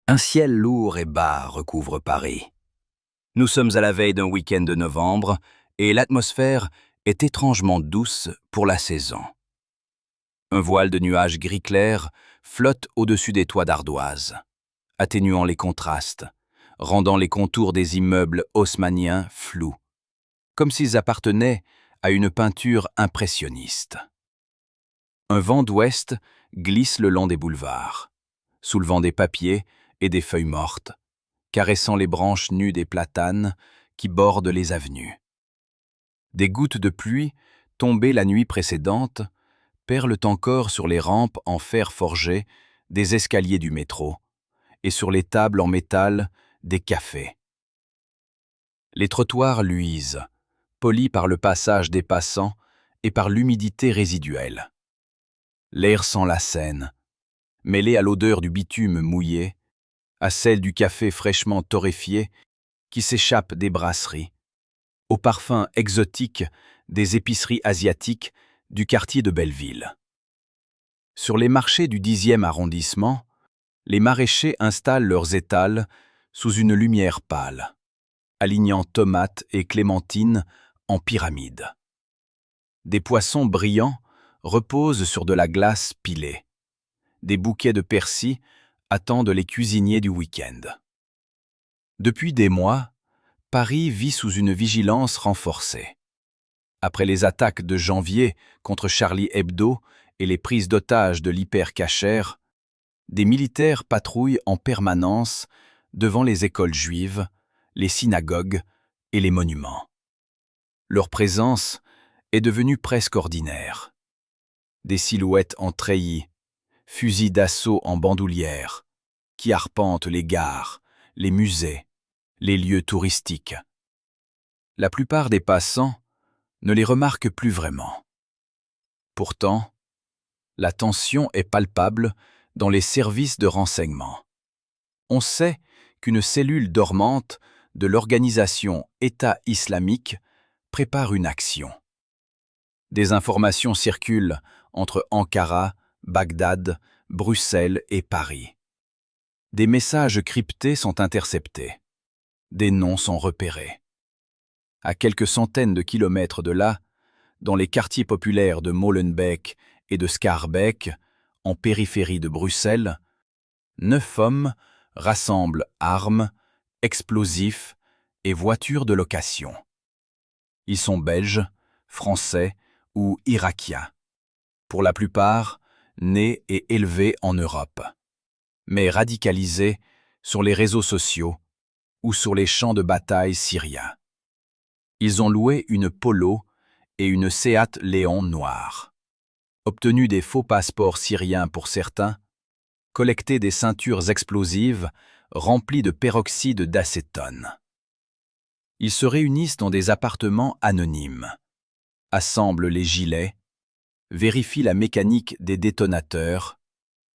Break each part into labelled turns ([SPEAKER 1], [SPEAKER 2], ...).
[SPEAKER 1] Un ciel lourd et bas recouvre Paris. Nous sommes à la veille d'un week-end de novembre et l'atmosphère est étrangement douce pour la saison. Un voile de nuages gris clair flotte au-dessus des toits d'ardoise, atténuant les contrastes, rendant les contours des immeubles haussmanniens flous, comme s'ils appartenaient à une peinture impressionniste. Un vent d'ouest glisse le long des boulevards, soulevant des papiers et des feuilles mortes, caressant les branches nues des platanes qui bordent les avenues. Des gouttes de pluie, tombées la nuit précédente, perlent encore sur les rampes en fer forgé des escaliers du métro et sur les tables en métal des cafés. Les trottoirs luisent, polis par le passage des passants et par l'humidité résiduelle. L'air sent la Seine, mêlé à l'odeur du bitume mouillé, à celle du café fraîchement torréfié qui s'échappe des brasseries, au parfum exotique des épiceries asiatiques du quartier de Belleville. Sur les marchés du 10e arrondissement, les maraîchers installent leurs étals sous une lumière pâle, alignant tomates et clémentines en pyramide. Des poissons brillants reposent sur de la glace pilée. Des bouquets de persil attendent les cuisiniers du week-end. Depuis des mois, Paris vit sous une vigilance renforcée. Après les attaques de janvier contre Charlie Hebdo et les prises d'otages de l'hyper-cachère, des militaires patrouillent en permanence devant les écoles juives, les synagogues et les monuments. Leur présence est devenue presque ordinaire. Des silhouettes en treillis, fusils d'assaut en bandoulière, qui arpentent les gares, les musées, les lieux touristiques. La plupart des passants ne les remarquent plus vraiment. Pourtant, la tension est palpable dans les services de renseignement. On sait qu'une cellule dormante de l'organisation État islamique prépare une action. Des informations circulent entre Ankara, Bagdad, Bruxelles et Paris. Des messages cryptés sont interceptés. Des noms sont repérés. À quelques centaines de kilomètres de là, dans les quartiers populaires de Molenbeek et de Schaerbeek, en périphérie de Bruxelles, 9 hommes rassemblent armes, explosifs et voitures de location. Ils sont belges, français ou irakiens, pour la plupart nés et élevés en Europe, mais radicalisés sur les réseaux sociaux ou sur les champs de bataille syriens. Ils ont loué une Polo et une Seat Léon noire, obtenu des faux passeports syriens pour certains, collecté des ceintures explosives remplies de peroxyde d'acétone. Ils se réunissent dans des appartements anonymes, assemblent les gilets, vérifient la mécanique des détonateurs,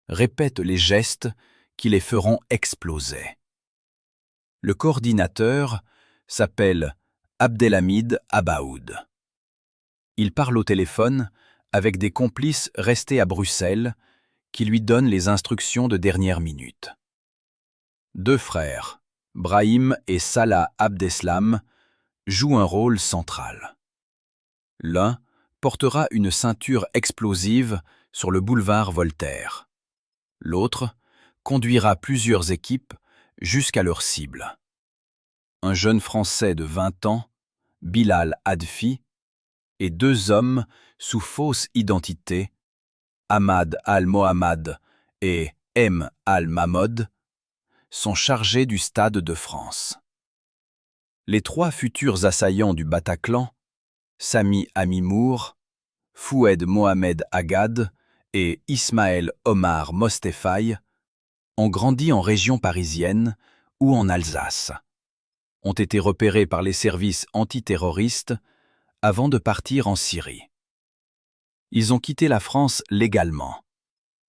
[SPEAKER 1] répètent les gestes qui les feront exploser. Le coordinateur s'appelle Abdelhamid Abaoud. Il parle au téléphone avec des complices restés à Bruxelles qui lui donnent les instructions de dernière minute. 2 frères, Brahim et Salah Abdeslam, jouent un rôle central. L'un portera une ceinture explosive sur le boulevard Voltaire. L'autre conduira plusieurs équipes jusqu'à leur cible. Un jeune Français de 20 ans, Bilal Adfi, et 2 hommes sous fausse identité, Ahmad Al-Mohammad et M. Al-Mahmoud, sont chargés du Stade de France. Les 3 futurs assaillants du Bataclan, Sami Amimour, Foued Mohamed Agad et Ismaël Omar Mostefaï, ont grandi en région parisienne ou en Alsace, ont été repérés par les services antiterroristes avant de partir en Syrie. Ils ont quitté la France légalement,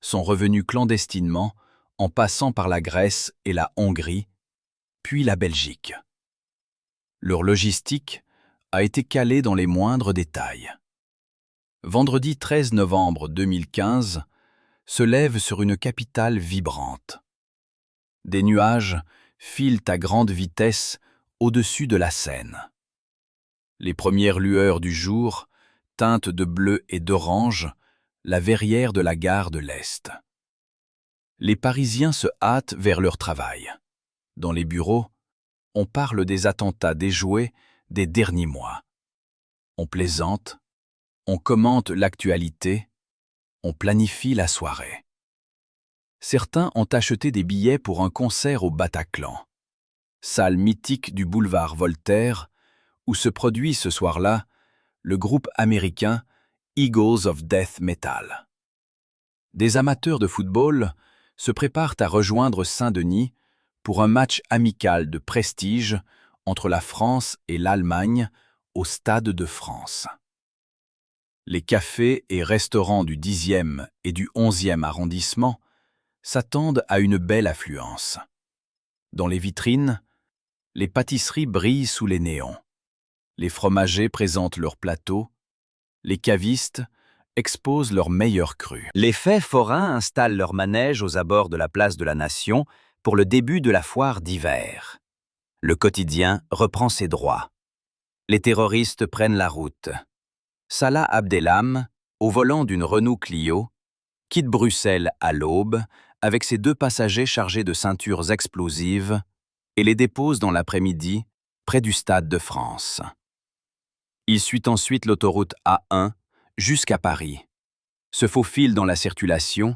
[SPEAKER 1] sont revenus clandestinement en passant par la Grèce et la Hongrie, puis la Belgique. Leur logistique a été calée dans les moindres détails. Vendredi 13 novembre 2015 se lève sur une capitale vibrante. Des nuages filent à grande vitesse au-dessus de la Seine. Les premières lueurs du jour teintent de bleu et d'orange la verrière de la gare de l'Est. Les Parisiens se hâtent vers leur travail. Dans les bureaux, on parle des attentats déjoués des derniers mois. On plaisante, on commente l'actualité, on planifie la soirée. Certains ont acheté des billets pour un concert au Bataclan, salle mythique du boulevard Voltaire, où se produit ce soir-là le groupe américain Eagles of Death Metal. Des amateurs de football se préparent à rejoindre Saint-Denis pour un match amical de prestige entre la France et l'Allemagne au Stade de France. Les cafés et restaurants du 10e et du 11e arrondissement s'attendent à une belle affluence. Dans les vitrines, les pâtisseries brillent sous les néons. Les fromagers présentent leurs plateaux, les cavistes exposent leurs meilleurs crus. Les faits forains installent leurs manèges aux abords de la place de la Nation pour le début de la foire d'hiver. Le quotidien reprend ses droits. Les terroristes prennent la route. Salah Abdeslam, au volant d'une Renault Clio, quitte Bruxelles à l'aube avec ses 2 passagers chargés de ceintures explosives et les dépose dans l'après-midi près du Stade de France. Il suit ensuite l'autoroute A1 jusqu'à Paris, se faufile dans la circulation,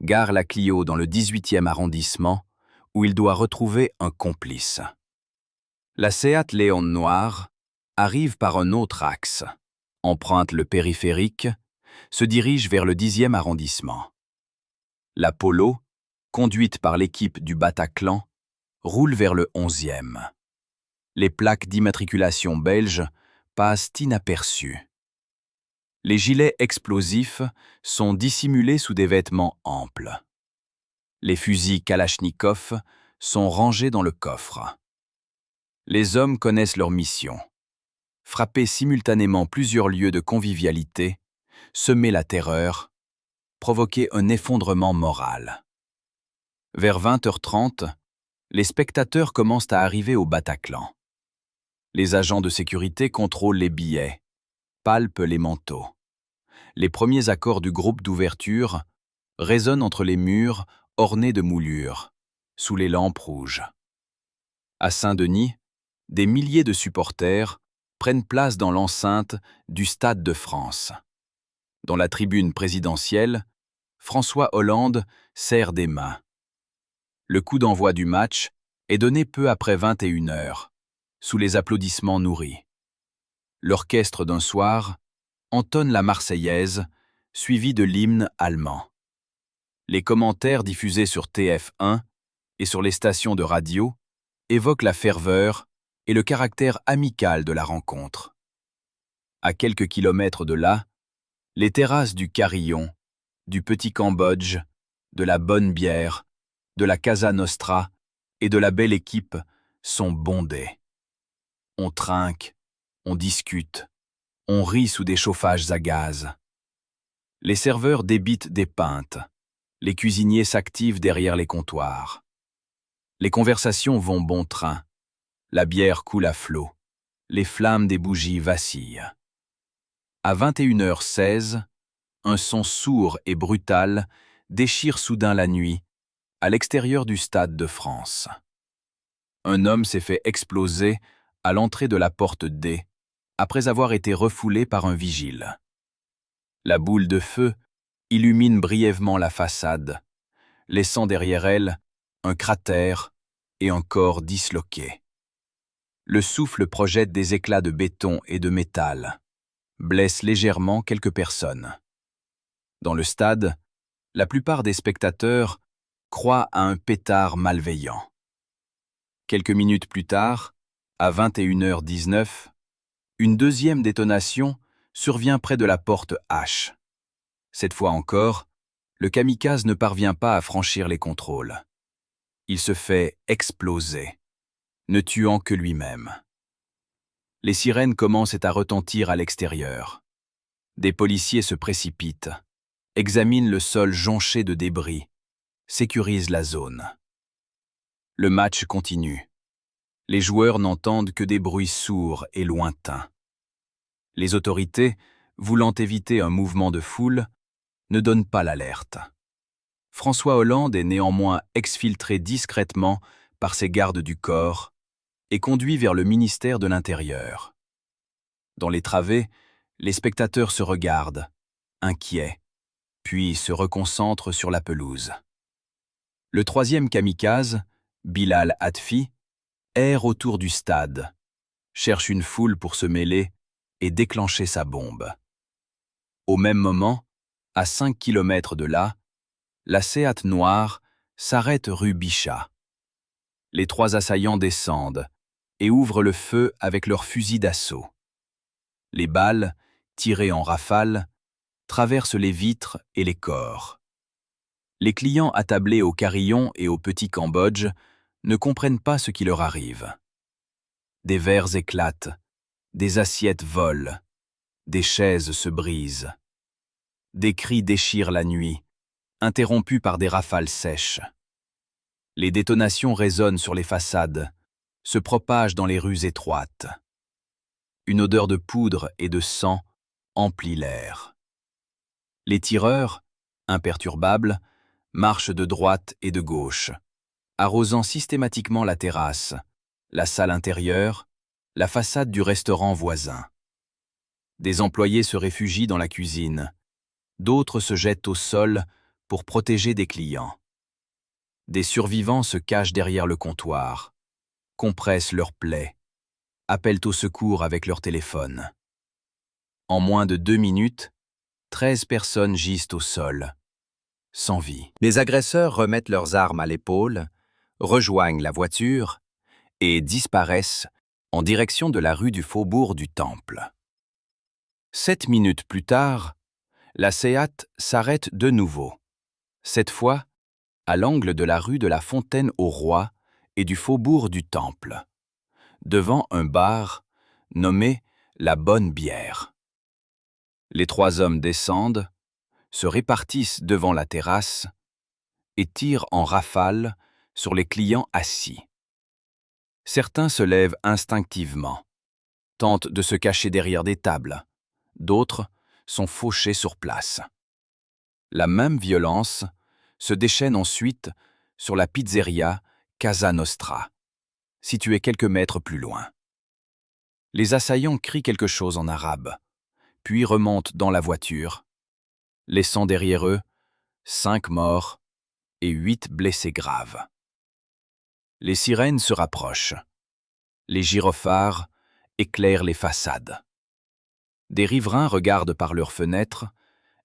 [SPEAKER 1] gare la Clio dans le 18e arrondissement où il doit retrouver un complice. La Seat Léon noire arrive par un autre axe, emprunte le périphérique, se dirige vers le 10e arrondissement. La Polo, conduite par l'équipe du Bataclan, roule vers le 11e. Les plaques d'immatriculation belges passent inaperçues. Les gilets explosifs sont dissimulés sous des vêtements amples. Les fusils Kalachnikov sont rangés dans le coffre. Les hommes connaissent leur mission. Frapper simultanément plusieurs lieux de convivialité, semer la terreur, provoquer un effondrement moral. Vers 20h30, les spectateurs commencent à arriver au Bataclan. Les agents de sécurité contrôlent les billets, palpent les manteaux. Les premiers accords du groupe d'ouverture résonnent entre les murs ornés de moulures, sous les lampes rouges. À Saint-Denis, des milliers de supporters prennent place dans l'enceinte du Stade de France. Dans la tribune présidentielle, François Hollande serre des mains. Le coup d'envoi du match est donné peu après 21h, sous les applaudissements nourris. L'orchestre d'un soir entonne la Marseillaise, suivie de l'hymne allemand. Les commentaires diffusés sur TF1 et sur les stations de radio évoquent la ferveur et le caractère amical de la rencontre. À quelques kilomètres de là, les terrasses du Carillon, du Petit Cambodge, de la Bonne Bière, de la Casa Nostra et de la Belle Équipe sont bondées. On trinque, on discute, on rit sous des chauffages à gaz. Les serveurs débitent des pintes, les cuisiniers s'activent derrière les comptoirs. Les conversations vont bon train, la bière coule à flot, les flammes des bougies vacillent. À 21h16, un son sourd et brutal déchire soudain la nuit, à l'extérieur du Stade de France. Un homme s'est fait exploser à l'entrée de la porte D, après avoir été refoulé par un vigile. La boule de feu illumine brièvement la façade, laissant derrière elle un cratère et un corps disloqué. Le souffle projette des éclats de béton et de métal, blesse légèrement quelques personnes. Dans le stade, la plupart des spectateurs croient à un pétard malveillant. Quelques minutes plus tard, à 21h19, une deuxième détonation survient près de la porte H. Cette fois encore, le kamikaze ne parvient pas à franchir les contrôles. Il se fait exploser, ne tuant que lui-même. Les sirènes commencent à retentir à l'extérieur. Des policiers se précipitent, examinent le sol jonché de débris, sécurisent la zone. Le match continue. Les joueurs n'entendent que des bruits sourds et lointains. Les autorités, voulant éviter un mouvement de foule, ne donnent pas l'alerte. François Hollande est néanmoins exfiltré discrètement par ses gardes du corps et conduit vers le ministère de l'Intérieur. Dans les travées, les spectateurs se regardent, inquiets, puis se reconcentrent sur la pelouse. Le troisième kamikaze, Bilal Hatfi, erre autour du stade, cherche une foule pour se mêler et déclencher sa bombe. Au même moment, à 5 kilomètres de là, la Seat noire s'arrête rue Bichat. Les trois assaillants descendent et ouvrent le feu avec leurs fusils d'assaut. Les balles, tirées en rafale, traversent les vitres et les corps. Les clients attablés au carillon et au petit Cambodge ne comprennent pas ce qui leur arrive. Des verres éclatent, des assiettes volent, des chaises se brisent. Des cris déchirent la nuit, interrompus par des rafales sèches. Les détonations résonnent sur les façades, se propagent dans les rues étroites. Une odeur de poudre et de sang emplit l'air. Les tireurs, imperturbables, marchent de droite et de gauche, arrosant systématiquement la terrasse, la salle intérieure, la façade du restaurant voisin. Des employés se réfugient dans la cuisine, d'autres se jettent au sol pour protéger des clients. Des survivants se cachent derrière le comptoir, compressent leurs plaies, appellent au secours avec leur téléphone. En moins de 2 minutes, 13 personnes gisent au sol, sans vie. Les agresseurs remettent leurs armes à l'épaule, rejoignent la voiture et disparaissent en direction de la rue du Faubourg du Temple. 7 minutes plus tard, la Seat s'arrête de nouveau, cette fois à l'angle de la rue de la Fontaine-au-Roi et du Faubourg du Temple, devant un bar nommé La Bonne Bière. Les trois hommes descendent, se répartissent devant la terrasse et tirent en rafale sur les clients assis. Certains se lèvent instinctivement, tentent de se cacher derrière des tables, d'autres sont fauchés sur place. La même violence se déchaîne ensuite sur la pizzeria Casa Nostra, située quelques mètres plus loin. Les assaillants crient quelque chose en arabe, puis remontent dans la voiture, laissant derrière eux 5 morts et 8 blessés graves. Les sirènes se rapprochent. Les gyrophares éclairent les façades. Des riverains regardent par leurs fenêtres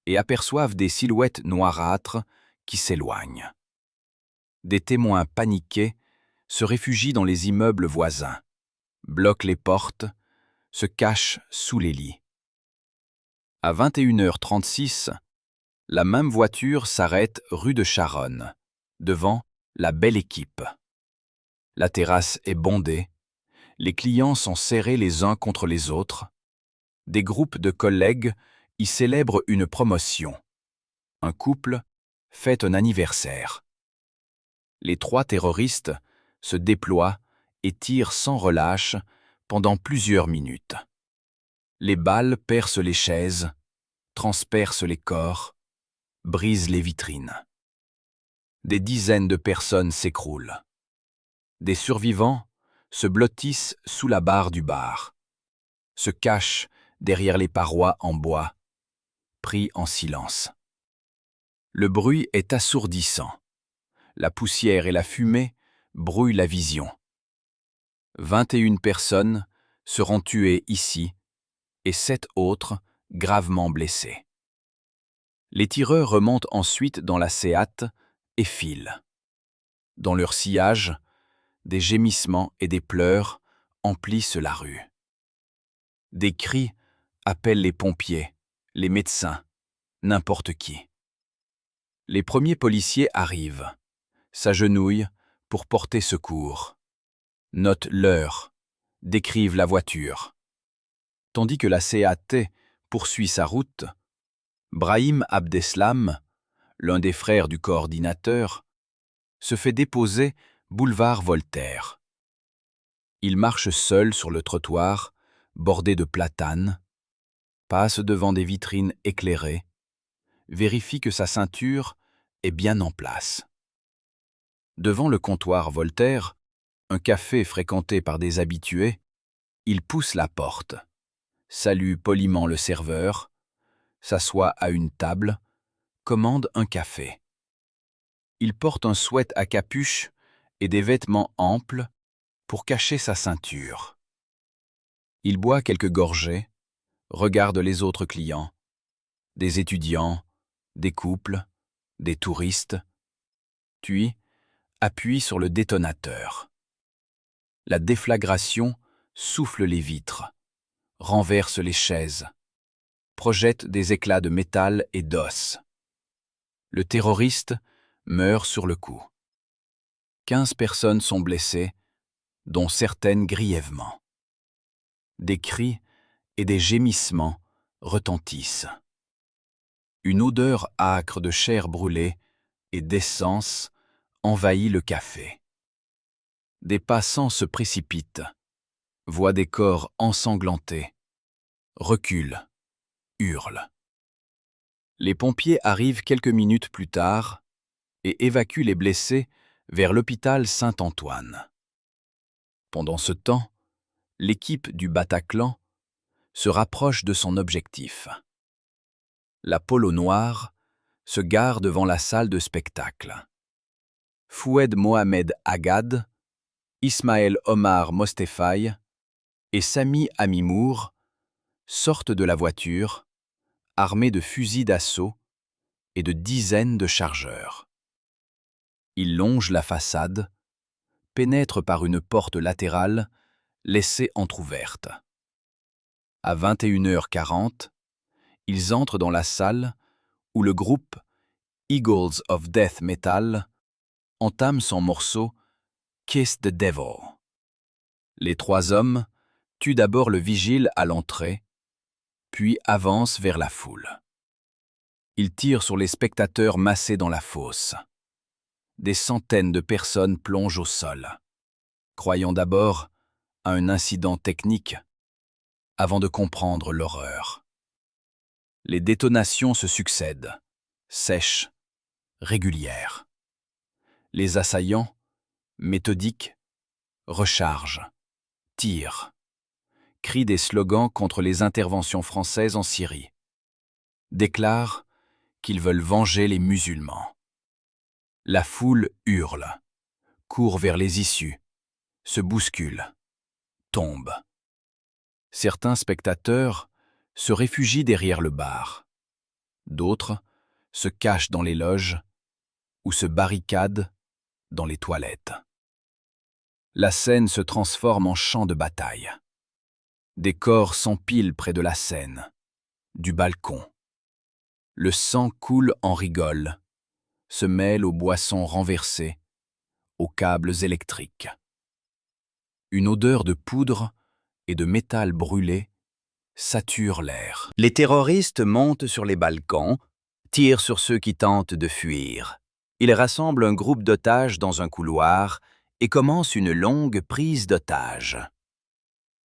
[SPEAKER 1] et aperçoivent des silhouettes noirâtres qui s'éloignent. Des témoins paniqués se réfugient dans les immeubles voisins, bloquent les portes, se cachent sous les lits. À 21h36, la même voiture s'arrête rue de Charonne, devant la Belle Équipe. La terrasse est bondée, les clients sont serrés les uns contre les autres. Des groupes de collègues y célèbrent une promotion. Un couple fête un anniversaire. Les 3 terroristes se déploient et tirent sans relâche pendant plusieurs minutes. Les balles percent les chaises, transpercent les corps, brisent les vitrines. Des dizaines de personnes s'écroulent. Des survivants se blottissent sous la barre du bar, se cachent derrière les parois en bois, pris en silence. Le bruit est assourdissant. La poussière et la fumée brouillent la vision. 21 personnes seront tuées ici et 7 autres gravement blessées. Les tireurs remontent ensuite dans la Seat et filent. Dans leur sillage, des gémissements et des pleurs emplissent la rue. Des cris appellent les pompiers, les médecins, n'importe qui. Les premiers policiers arrivent, s'agenouillent pour porter secours, notent l'heure, décrivent la voiture. Tandis que la CAT poursuit sa route, Brahim Abdeslam, l'un des frères du coordinateur, se fait déposer Boulevard Voltaire. Il marche seul sur le trottoir, bordé de platanes, passe devant des vitrines éclairées, vérifie que sa ceinture est bien en place. Devant le comptoir Voltaire, un café fréquenté par des habitués, il pousse la porte, salue poliment le serveur, s'assoit à une table, commande un café. Il porte un sweat à capuche et des vêtements amples pour cacher sa ceinture. Il boit quelques gorgées, regarde les autres clients, des étudiants, des couples, des touristes, puis appuie sur le détonateur. La déflagration souffle les vitres, renverse les chaises, projette des éclats de métal et d'os. Le terroriste meurt sur le coup. 15 personnes sont blessées, dont certaines grièvement. Des cris et des gémissements retentissent. Une odeur âcre de chair brûlée et d'essence envahit le café. Des passants se précipitent, voient des corps ensanglantés, reculent, hurlent. Les pompiers arrivent quelques minutes plus tard et évacuent les blessés vers l'hôpital Saint-Antoine. Pendant ce temps, l'équipe du Bataclan se rapproche de son objectif. La Polo Noire se gare devant la salle de spectacle. Foued Mohamed Agad, Ismaël Omar Mostefaï et Sami Amimour sortent de la voiture, armés de fusils d'assaut et de dizaines de chargeurs. Ils longent la façade, pénètrent par une porte latérale laissée entr'ouverte. À 21h40, ils entrent dans la salle où le groupe Eagles of Death Metal entame son morceau Kiss the Devil. Les 3 hommes tuent d'abord le vigile à l'entrée, puis avancent vers la foule. Ils tirent sur les spectateurs massés dans la fosse. Des centaines de personnes plongent au sol, croyant d'abord à un incident technique, avant de comprendre l'horreur. Les détonations se succèdent, sèches, régulières. Les assaillants, méthodiques, rechargent, tirent, crient des slogans contre les interventions françaises en Syrie, déclarent qu'ils veulent venger les musulmans. La foule hurle, court vers les issues, se bouscule, tombe. Certains spectateurs se réfugient derrière le bar. D'autres se cachent dans les loges ou se barricadent dans les toilettes. La scène se transforme en champ de bataille. Des corps s'empilent près de la scène, du balcon. Le sang coule en rigole, se mêle aux boissons renversées, aux câbles électriques. Une odeur de poudre et de métal brûlé sature l'air. Les terroristes montent sur les balcons, tirent sur ceux qui tentent de fuir. Ils rassemblent un groupe d'otages dans un couloir et commencent une longue prise d'otages.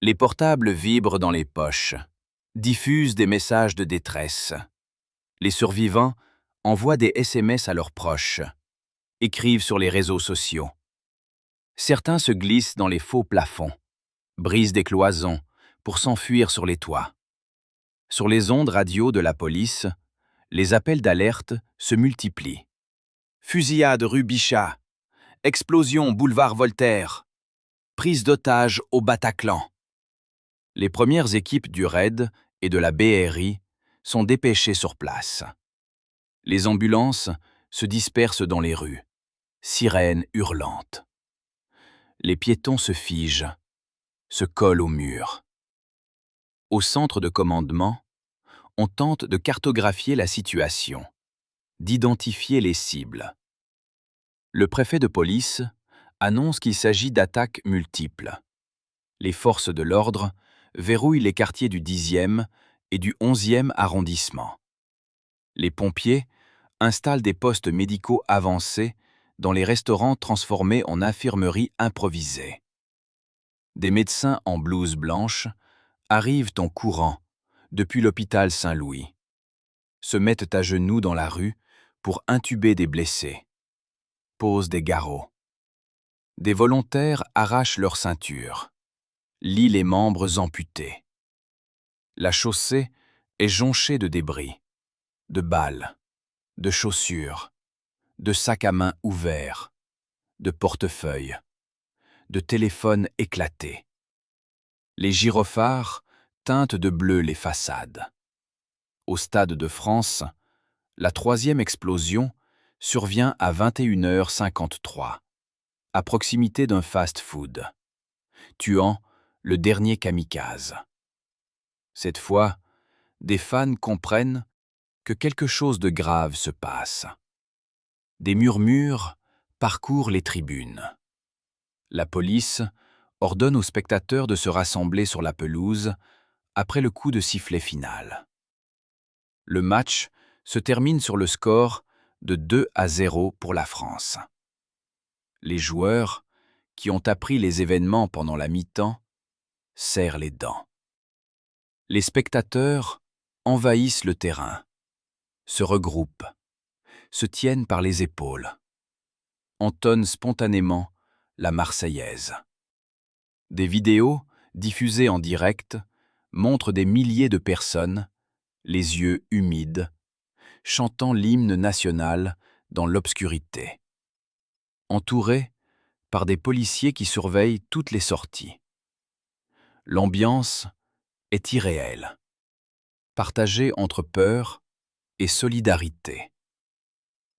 [SPEAKER 1] Les portables vibrent dans les poches, diffusent des messages de détresse. Les survivants envoient des SMS à leurs proches, écrivent sur les réseaux sociaux. Certains se glissent dans les faux plafonds, brisent des cloisons pour s'enfuir sur les toits. Sur les ondes radio de la police, les appels d'alerte se multiplient. Fusillade rue Bichat, explosion boulevard Voltaire, prise d'otages au Bataclan. Les premières équipes du RAID et de la BRI sont dépêchées sur place. Les ambulances se dispersent dans les rues, sirènes hurlantes. Les piétons se figent, se collent au mur. Au centre de commandement, on tente de cartographier la situation, d'identifier les cibles. Le préfet de police annonce qu'il s'agit d'attaques multiples. Les forces de l'ordre verrouillent les quartiers du 10e et du 11e arrondissement. Les pompiers installent des postes médicaux avancés dans les restaurants transformés en infirmeries improvisées. Des médecins en blouse blanche arrivent en courant depuis l'hôpital Saint-Louis, se mettent à genoux dans la rue pour intuber des blessés, posent des garrots. Des volontaires arrachent leurs ceintures, lient les membres amputés. La chaussée est jonchée de débris, de balles, de chaussures, de sacs à main ouverts, de portefeuilles, de téléphones éclatés. Les gyrophares teintent de bleu les façades. Au Stade de France, la troisième explosion survient à 21h53, à proximité d'un fast-food, tuant le dernier kamikaze. Cette fois, des fans comprennent que quelque chose de grave se passe. Des murmures parcourent les tribunes. La police ordonne aux spectateurs de se rassembler sur la pelouse après le coup de sifflet final. Le match se termine sur le score de 2-0 pour la France. Les joueurs, qui ont appris les événements pendant la mi-temps, serrent les dents. Les spectateurs envahissent le terrain, se regroupent, se tiennent par les épaules, entonnent spontanément la Marseillaise. Des vidéos, diffusées en direct, montrent des milliers de personnes, les yeux humides, chantant l'hymne national dans l'obscurité, entourés par des policiers qui surveillent toutes les sorties. L'ambiance est irréelle, partagée entre peur et solidarité.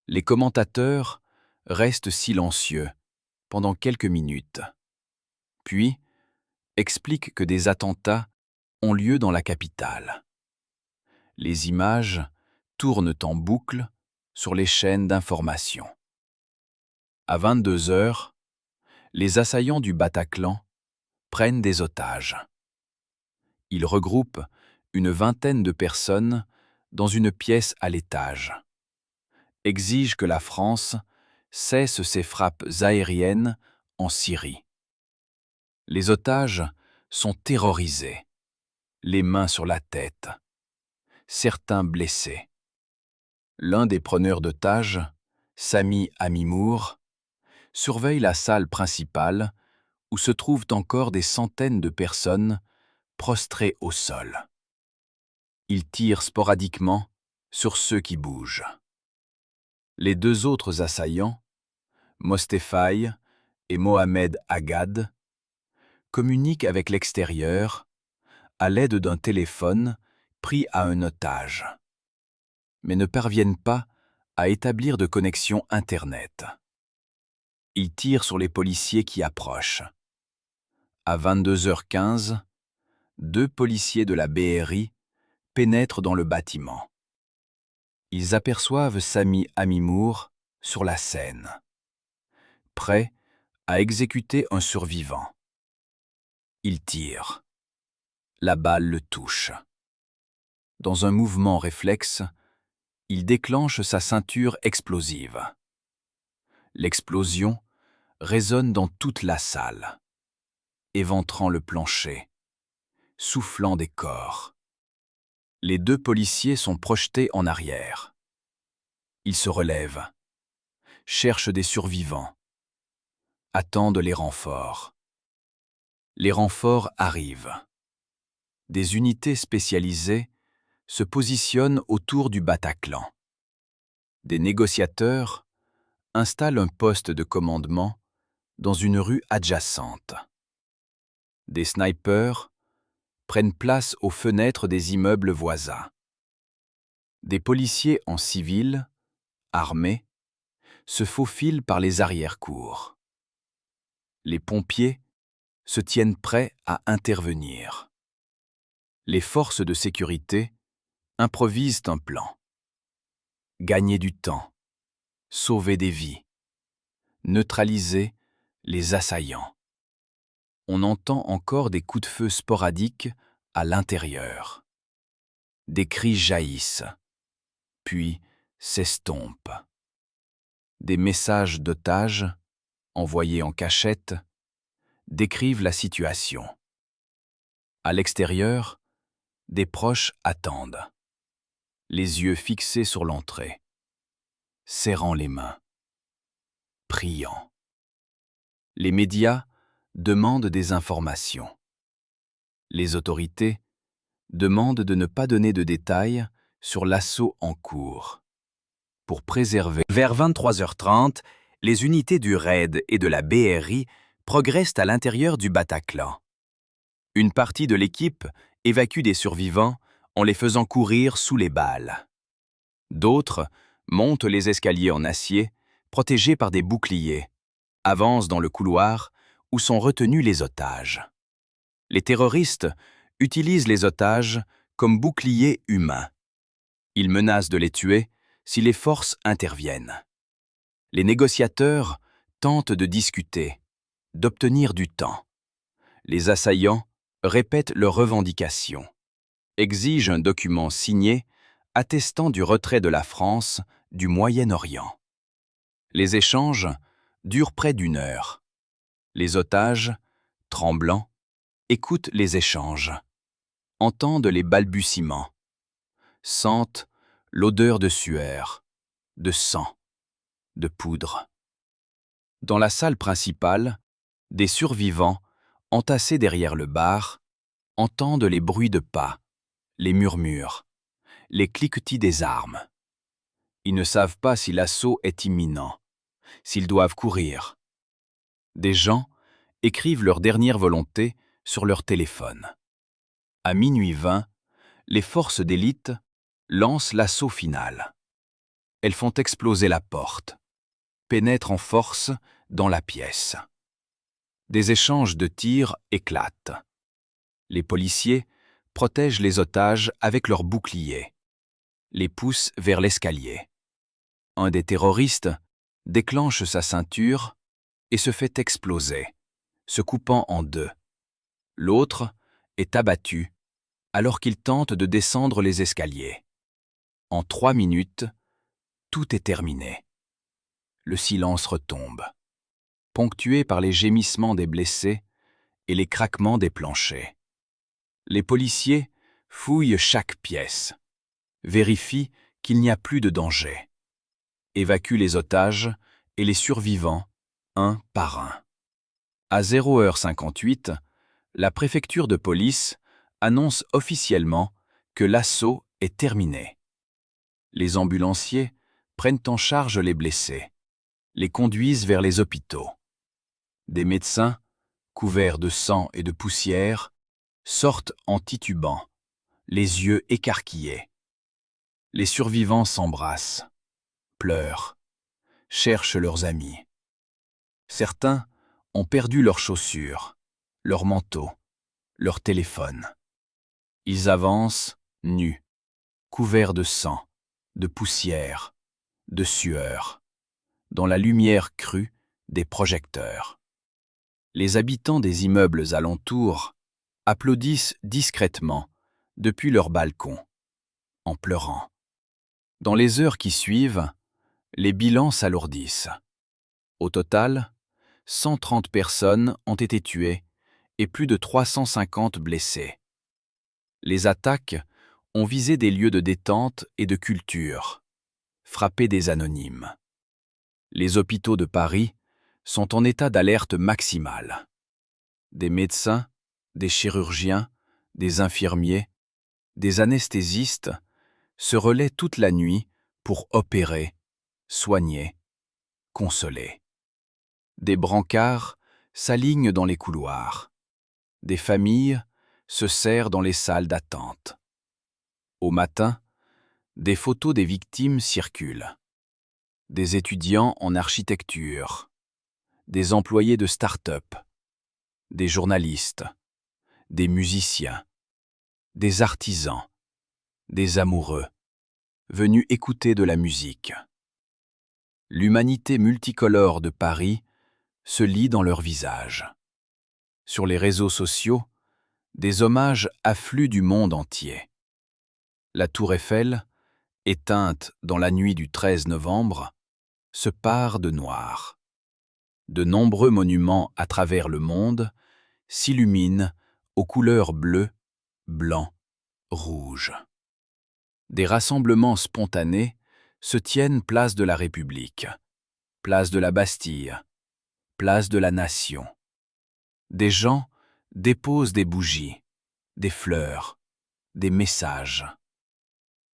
[SPEAKER 1] Les commentateurs restent silencieux pendant quelques minutes, puis expliquent que des attentats ont lieu dans la capitale. Les images tournent en boucle sur les chaînes d'information. À 22h, les assaillants du Bataclan prennent des otages. Ils regroupent une vingtaine de personnes dans une pièce à l'étage, exigent que la France cesse ses frappes aériennes en Syrie. Les otages sont terrorisés, les mains sur la tête, certains blessés. L'un des preneurs d'otages, Sami Amimour, surveille la salle principale où se trouvent encore des centaines de personnes prostrées au sol. Il tire sporadiquement sur ceux qui bougent. Les deux autres assaillants, Mostefaï et Mohamed Agad, communiquent avec l'extérieur à l'aide d'un téléphone pris à un otage, mais ne parviennent pas à établir de connexion Internet. Ils tirent sur les policiers qui approchent. À 22h15, 2 policiers de la BRI pénètrent dans le bâtiment. Ils aperçoivent Sami Amimour sur la scène, prêt à exécuter un survivant. Il tire. La balle le touche. Dans un mouvement réflexe, il déclenche sa ceinture explosive. L'explosion résonne dans toute la salle, éventrant le plancher, soufflant des corps. Les 2 policiers sont projetés en arrière. Ils se relèvent, cherchent des survivants, attendent les renforts. Les renforts arrivent. Des unités spécialisées se positionnent autour du Bataclan. Des négociateurs installent un poste de commandement dans une rue adjacente. Des snipers prennent place aux fenêtres des immeubles voisins. Des policiers en civil, armés, se faufilent par les arrière-cours. Les pompiers se tiennent prêts à intervenir. Les forces de sécurité improvisent un plan. Gagner du temps, sauver des vies, neutraliser les assaillants. On entend encore des coups de feu sporadiques à l'intérieur. Des cris jaillissent, puis s'estompent. Des messages d'otages, envoyés en cachette, décrivent la situation. À l'extérieur, des proches attendent, les yeux fixés sur l'entrée, serrant les mains, priant. Les médias demandent des informations. Les autorités demandent de ne pas donner de détails sur l'assaut en cours. Pour préserver. Vers 23h30, les unités du RAID et de la BRI progressent à l'intérieur du Bataclan. Une partie de l'équipe évacue des survivants en les faisant courir sous les balles. D'autres montent les escaliers en acier, protégés par des boucliers, avancent dans le couloir où sont retenus les otages. Les terroristes utilisent les otages comme boucliers humains. Ils menacent de les tuer si les forces interviennent. Les négociateurs tentent de discuter, d'obtenir du temps. Les assaillants répètent leurs revendications, exigent un document signé attestant du retrait de la France du Moyen-Orient. Les échanges durent près d'1 heure. Les otages, tremblants, écoutent les échanges, entendent les balbutiements, sentent l'odeur de sueur, de sang, de poudre. Dans la salle principale, des survivants, entassés derrière le bar, entendent les bruits de pas, les murmures, les cliquetis des armes. Ils ne savent pas si l'assaut est imminent, s'ils doivent courir. Des gens écrivent leur dernière volonté sur leur téléphone. À minuit 20, les forces d'élite lancent l'assaut final. Elles font exploser la porte, pénètrent en force dans la pièce. Des échanges de tirs éclatent. Les policiers protègent les otages avec leurs boucliers, les poussent vers l'escalier. Un des terroristes déclenche sa ceinture et se fait exploser, se coupant en 2. L'autre est abattu alors qu'il tente de descendre les escaliers. En 3 minutes, tout est terminé. Le silence retombe, ponctué par les gémissements des blessés et les craquements des planchers. Les policiers fouillent chaque pièce, vérifient qu'il n'y a plus de danger, évacuent les otages et les survivants, un par un. À 0h58, la préfecture de police annonce officiellement que l'assaut est terminé. Les ambulanciers prennent en charge les blessés, les conduisent vers les hôpitaux. Des médecins, couverts de sang et de poussière, sortent en titubant, les yeux écarquillés. Les survivants s'embrassent, pleurent, cherchent leurs amis. Certains ont perdu leurs chaussures, leurs manteaux, leurs téléphones. Ils avancent, nus, couverts de sang, de poussière, de sueur, dans la lumière crue des projecteurs. Les habitants des immeubles alentours applaudissent discrètement depuis leur balcon, en pleurant. Dans les heures qui suivent, les bilans s'alourdissent. Au total, 130 personnes ont été tuées et plus de 350 blessées. Les attaques ont visé des lieux de détente et de culture, frappé des anonymes. Les hôpitaux de Paris sont en état d'alerte maximale. Des médecins, des chirurgiens, des infirmiers, des anesthésistes se relaient toute la nuit pour opérer, soigner, consoler. Des brancards s'alignent dans les couloirs. Des familles se serrent dans les salles d'attente. Au matin, des photos des victimes circulent. Des étudiants en architecture, des employés de start-up, des journalistes, des musiciens, des artisans, des amoureux, venus écouter de la musique. L'humanité multicolore de Paris se lit dans leurs visages. Sur les réseaux sociaux, des hommages affluent du monde entier. La tour Eiffel, éteinte dans la nuit du 13 novembre, se pare de noir. De nombreux monuments à travers le monde s'illuminent aux couleurs bleu, blanc, rouge. Des rassemblements spontanés se tiennent place de la République, place de la Bastille, place de la Nation. Des gens déposent des bougies, des fleurs, des messages.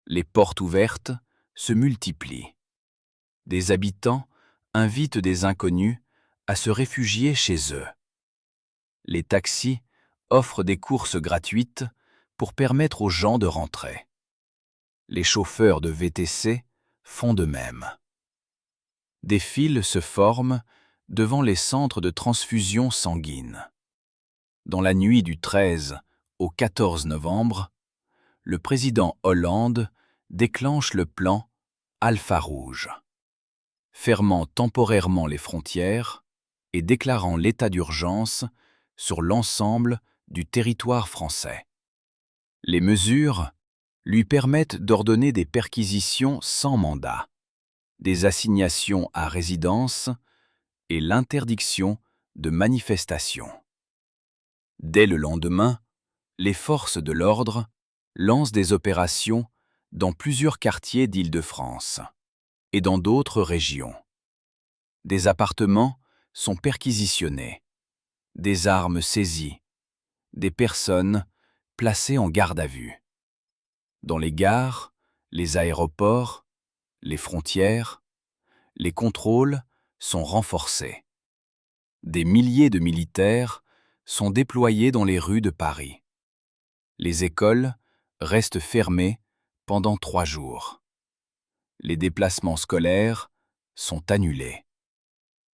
[SPEAKER 1] Les portes ouvertes se multiplient. Des habitants invitent des inconnus à se réfugier chez eux. Les taxis offrent des courses gratuites pour permettre aux gens de rentrer. Les chauffeurs de VTC font de même. Des files se forment devant les centres de transfusion sanguine. Dans la nuit du 13 au 14 novembre, le président Hollande déclenche le plan Alpha Rouge, fermant temporairement les frontières et déclarant l'état d'urgence sur l'ensemble du territoire français. Les mesures lui permettent d'ordonner des perquisitions sans mandat, des assignations à résidence et l'interdiction de manifestation. Dès le lendemain, les forces de l'ordre lancent des opérations dans plusieurs quartiers d'Île-de-France et dans d'autres régions. Des appartements sont perquisitionnés, des armes saisies, des personnes placées en garde à vue. Dans les gares, les aéroports, les frontières, les contrôles sont renforcés. Des milliers de militaires sont déployés dans les rues de Paris. Les écoles restent fermées pendant 3 jours. Les déplacements scolaires sont annulés.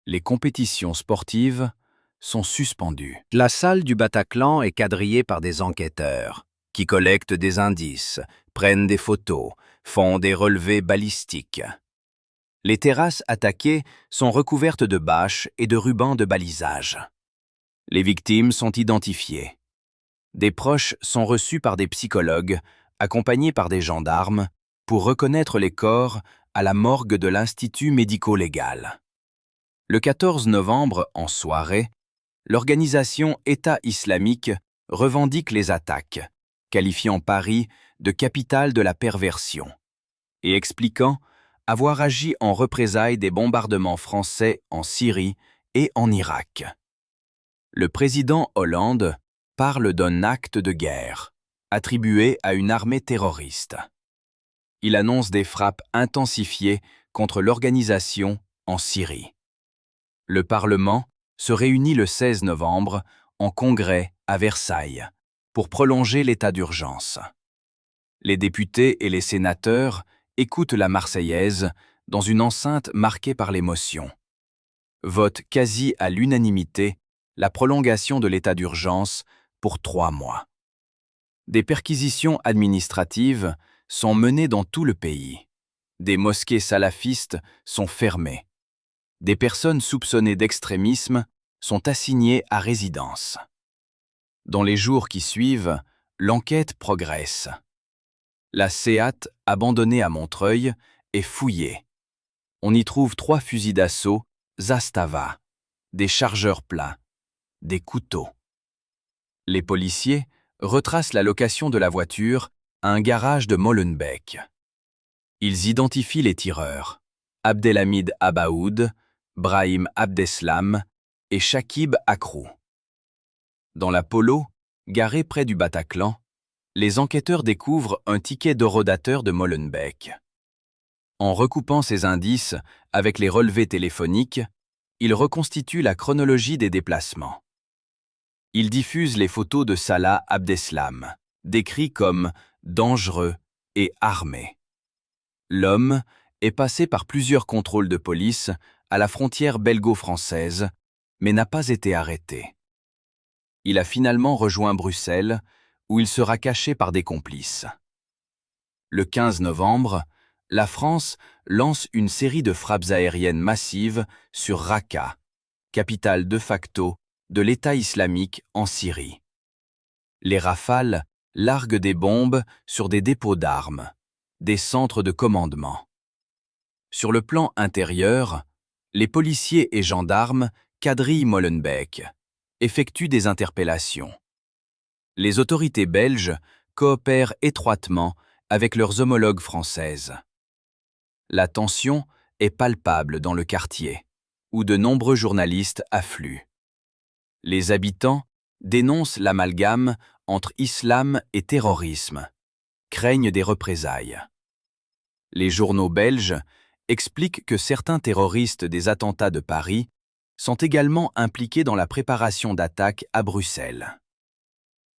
[SPEAKER 1] Les compétitions sportives sont suspendues. La salle du Bataclan est quadrillée par des enquêteurs qui collectent des indices, prennent des photos, font des relevés balistiques. Les terrasses attaquées sont recouvertes de bâches et de rubans de balisage. Les victimes sont identifiées. Des proches sont reçus par des psychologues, accompagnés par des gendarmes, pour reconnaître les corps à la morgue de l'Institut médico-légal. Le 14 novembre, en soirée, l'organisation État islamique revendique les attaques, qualifiant Paris de capitale de la perversion, et expliquant avoir agi en représailles des bombardements français en Syrie et en Irak. Le président Hollande parle d'un acte de guerre, attribué à une armée terroriste. Il annonce des frappes intensifiées contre l'organisation en Syrie. Le Parlement se réunit le 16 novembre en congrès à Versailles pour prolonger l'état d'urgence. Les députés et les sénateurs écoutent la Marseillaise dans une enceinte marquée par l'émotion. Votent quasi à l'unanimité la prolongation de l'état d'urgence pour 3 mois. Des perquisitions administratives sont menées dans tout le pays. Des mosquées salafistes sont fermées. Des personnes soupçonnées d'extrémisme sont assignées à résidence. Dans les jours qui suivent, l'enquête progresse. La Seat, abandonnée à Montreuil, est fouillée. On y trouve 3 fusils d'assaut Zastava, des chargeurs plats, des couteaux. Les policiers retracent la location de la voiture à un garage de Molenbeek. Ils identifient les tireurs, Abdelhamid Abaoud, Brahim Abdeslam et Shakib Akrou. Dans la Polo, garée près du Bataclan, les enquêteurs découvrent un ticket d'horodateur de Molenbeek. En recoupant ces indices avec les relevés téléphoniques, ils reconstituent la chronologie des déplacements. Ils diffusent les photos de Salah Abdeslam, décrit comme dangereux et armé. L'homme est passé par plusieurs contrôles de police à la frontière belgo-française, mais n'a pas été arrêté. Il a finalement rejoint Bruxelles, où il sera caché par des complices. Le 15 novembre, la France lance une série de frappes aériennes massives sur Raqqa, capitale de facto de l'État islamique en Syrie. Les Rafales larguent des bombes sur des dépôts d'armes, des centres de commandement. Sur le plan intérieur, les policiers et gendarmes quadrillent Molenbeek, effectuent des interpellations. Les autorités belges coopèrent étroitement avec leurs homologues françaises. La tension est palpable dans le quartier, où de nombreux journalistes affluent. Les habitants dénoncent l'amalgame entre islam et terrorisme, craignent des représailles. Les journaux belges expliquent que certains terroristes des attentats de Paris sont également impliqués dans la préparation d'attaques à Bruxelles.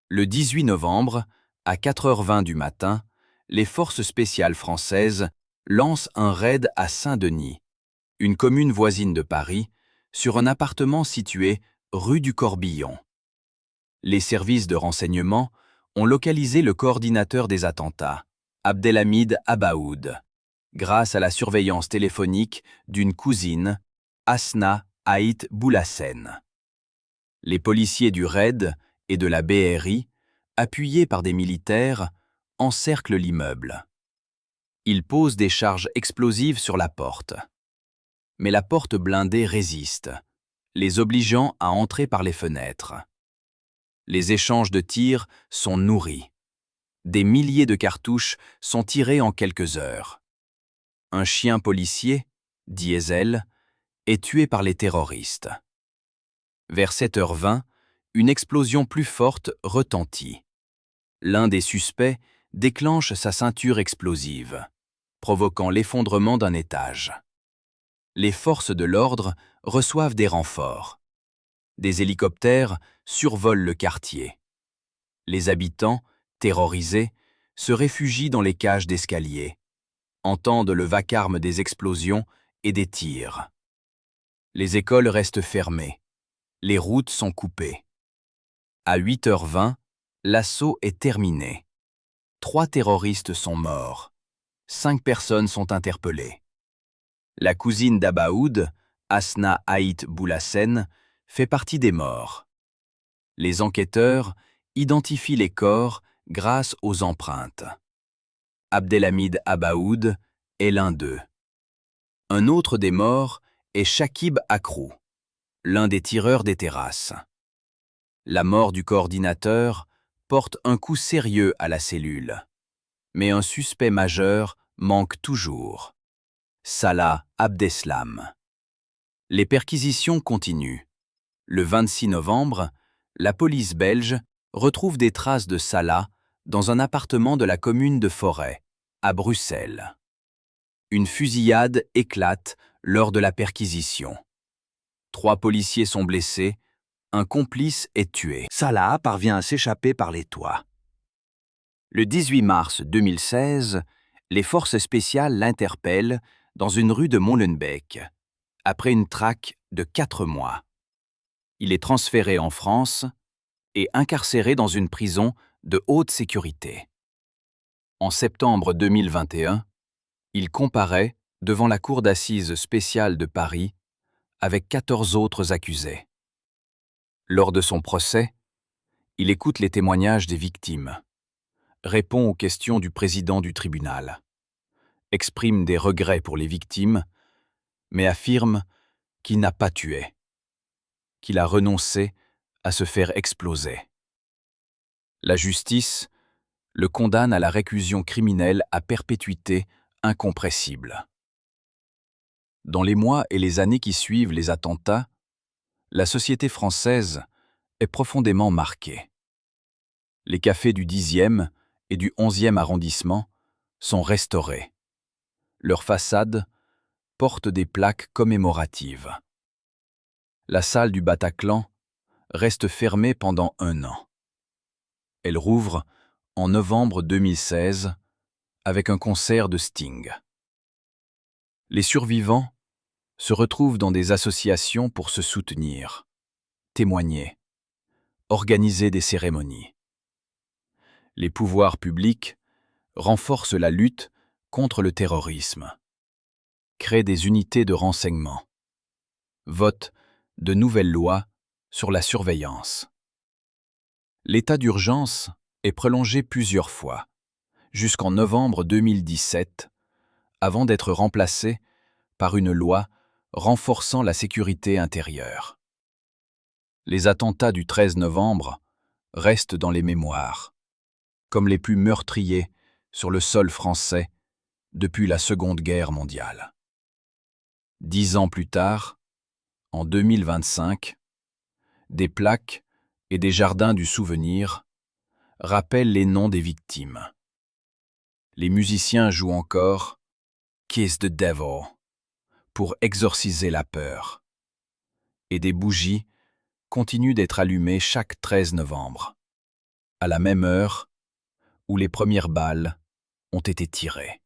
[SPEAKER 1] Le 18 novembre, à 4h20 du matin, les forces spéciales françaises lancent un raid à Saint-Denis, une commune voisine de Paris, sur un appartement situé rue du Corbillon. Les services de renseignement ont localisé le coordinateur des attentats, Abdelhamid Abaoud, grâce à la surveillance téléphonique d'une cousine, Asna Haït Boulassen. Les policiers du RAID et de la BRI, appuyés par des militaires, encerclent l'immeuble. Ils posent des charges explosives sur la porte. Mais la porte blindée résiste, les obligeant à entrer par les fenêtres. Les échanges de tirs sont nourris. Des milliers de cartouches sont tirées en quelques heures. Un chien policier, Diesel, est tué par les terroristes. Vers 7h20, une explosion plus forte retentit. L'un des suspects déclenche sa ceinture explosive, provoquant l'effondrement d'un étage. Les forces de l'ordre reçoivent des renforts. Des hélicoptères survolent le quartier. Les habitants, terrorisés, se réfugient dans les cages d'escalier, entendent le vacarme des explosions et des tirs. Les écoles restent fermées. Les routes sont coupées. À 8h20, l'assaut est terminé. 3 terroristes sont morts. 5 personnes sont interpellées. La cousine d'Abaoud, Asna Haït Boulassen, fait partie des morts. Les enquêteurs identifient les corps grâce aux empreintes. Abdelhamid Abaoud est l'un d'eux. Un autre des morts est Shakib Akrou, l'un des tireurs des terrasses. La mort du coordinateur porte un coup sérieux à la cellule. Mais un suspect majeur manque toujours. Salah Abdeslam. Les perquisitions continuent. Le 26 novembre, la police belge retrouve des traces de Salah dans un appartement de la commune de Forêt, à Bruxelles. Une fusillade éclate lors de la perquisition. 3 policiers sont blessés, un complice est tué.
[SPEAKER 2] Salah parvient à s'échapper par les toits.
[SPEAKER 1] Le 18 mars 2016, les forces spéciales l'interpellent dans une rue de Molenbeek, après une traque de 4 mois. Il est transféré en France et incarcéré dans une prison de haute sécurité. En septembre 2021, il comparaît devant la cour d'assises spéciale de Paris avec 14 autres accusés. Lors de son procès, il écoute les témoignages des victimes, répond aux questions du président du tribunal, exprime des regrets pour les victimes, mais affirme qu'il n'a pas tué, qu'il a renoncé à se faire exploser. La justice le condamne à la réclusion criminelle à perpétuité incompressible. Dans les mois et les années qui suivent les attentats, la société française est profondément marquée. Les cafés du 10e et du 11e arrondissement sont restaurés. Leurs façades portent des plaques commémoratives. La salle du Bataclan reste fermée pendant 1 an. Elle rouvre en novembre 2016 avec un concert de Sting. Les survivants se retrouvent dans des associations pour se soutenir, témoigner, organiser des cérémonies. Les pouvoirs publics renforcent la lutte contre le terrorisme, créent des unités de renseignement, votent de nouvelles lois sur la surveillance. L'état d'urgence est prolongé plusieurs fois, jusqu'en novembre 2017, avant d'être remplacé par une loi renforçant la sécurité intérieure. Les attentats du 13 novembre restent dans les mémoires, comme les plus meurtriers sur le sol français depuis la Seconde Guerre mondiale. 10 ans plus tard, en 2025, des plaques et des jardins du souvenir rappellent les noms des victimes. Les musiciens jouent encore « Kiss the Devil » pour exorciser la peur. Et des bougies continuent d'être allumées chaque 13 novembre, à la même heure où les premières balles ont été tirées.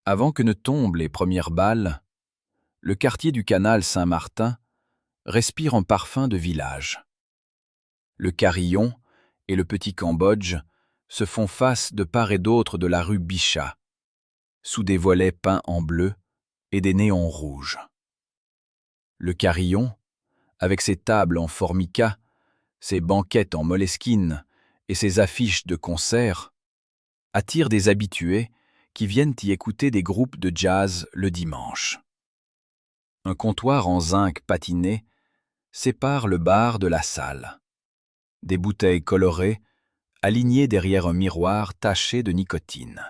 [SPEAKER 1] Avant que ne tombent les premières balles, le quartier du canal Saint-Martin respire un parfum de village. Le Carillon et le Petit Cambodge se font face de part et d'autre de la rue Bichat, sous des volets peints en bleu et des néons rouges. Le Carillon, avec ses tables en formica, ses banquettes en moleskine et ses affiches de concerts, attire des habitués qui viennent y écouter des groupes de jazz le dimanche. Un comptoir en zinc patiné sépare le bar de la salle. Des bouteilles colorées alignées derrière un miroir taché de nicotine.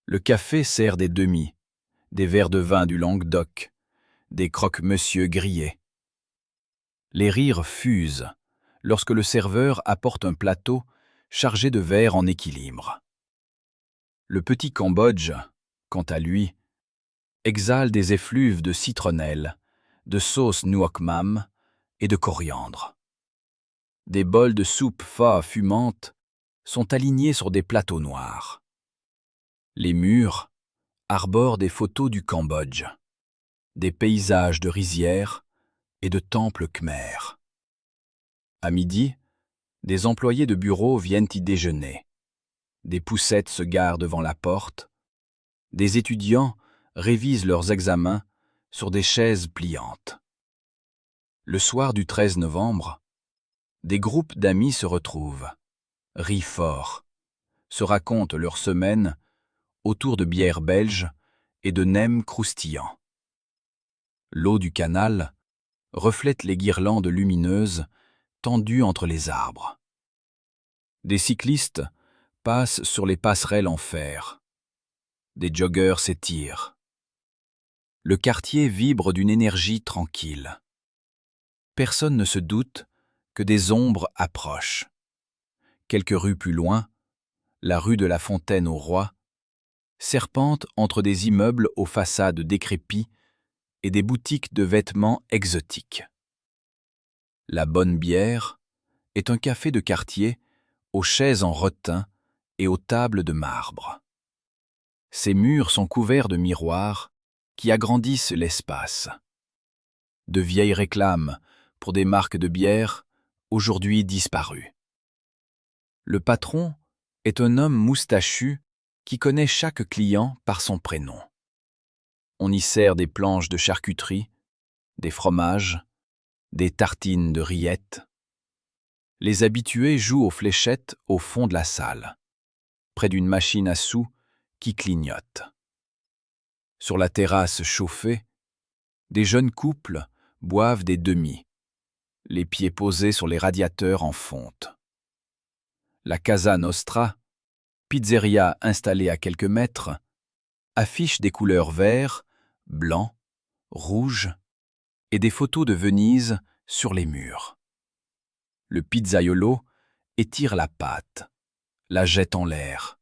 [SPEAKER 1] Le café sert des demi, des verres de vin du Languedoc, des croque-monsieur grillés. Les rires fusent lorsque le serveur apporte un plateau chargé de verres en équilibre. Le Petit Cambodge, quant à lui, exhale des effluves de citronnelle, de sauce nuoc mam et de coriandre. Des bols de soupe pho fumante sont alignés sur des plateaux noirs. Les murs arborent des photos du Cambodge, des paysages de rizières et de temples khmers. À midi, des employés de bureau viennent y déjeuner. Des poussettes se garent devant la porte. Des étudiants révisent leurs examens sur des chaises pliantes. Le soir du 13 novembre, des groupes d'amis se retrouvent, rient fort, se racontent leur semaine autour de bières belges et de nems croustillants. L'eau du canal reflète les guirlandes lumineuses tendues entre les arbres. Des cyclistes passent sur les passerelles en fer. Des joggeurs s'étirent. Le quartier vibre d'une énergie tranquille. Personne ne se doute que des ombres approchent. Quelques rues plus loin, la rue de la Fontaine au Roi serpente entre des immeubles aux façades décrépies et des boutiques de vêtements exotiques. La Bonne Bière est un café de quartier aux chaises en rotin et aux tables de marbre. Ses murs sont couverts de miroirs qui agrandissent l'espace. De vieilles réclames pour des marques de bière, aujourd'hui disparues. Le patron est un homme moustachu qui connaît chaque client par son prénom. On y sert des planches de charcuterie, des fromages, des tartines de rillettes. Les habitués jouent aux fléchettes au fond de la salle, près d'une machine à sous qui clignote. Sur la terrasse chauffée, des jeunes couples boivent des demi, les pieds posés sur les radiateurs en fonte. La Casa Nostra, pizzeria installée à quelques mètres, affiche des couleurs vert, blanc, rouge et des photos de Venise sur les murs. Le pizzaiolo étire la pâte, la jette en l'air,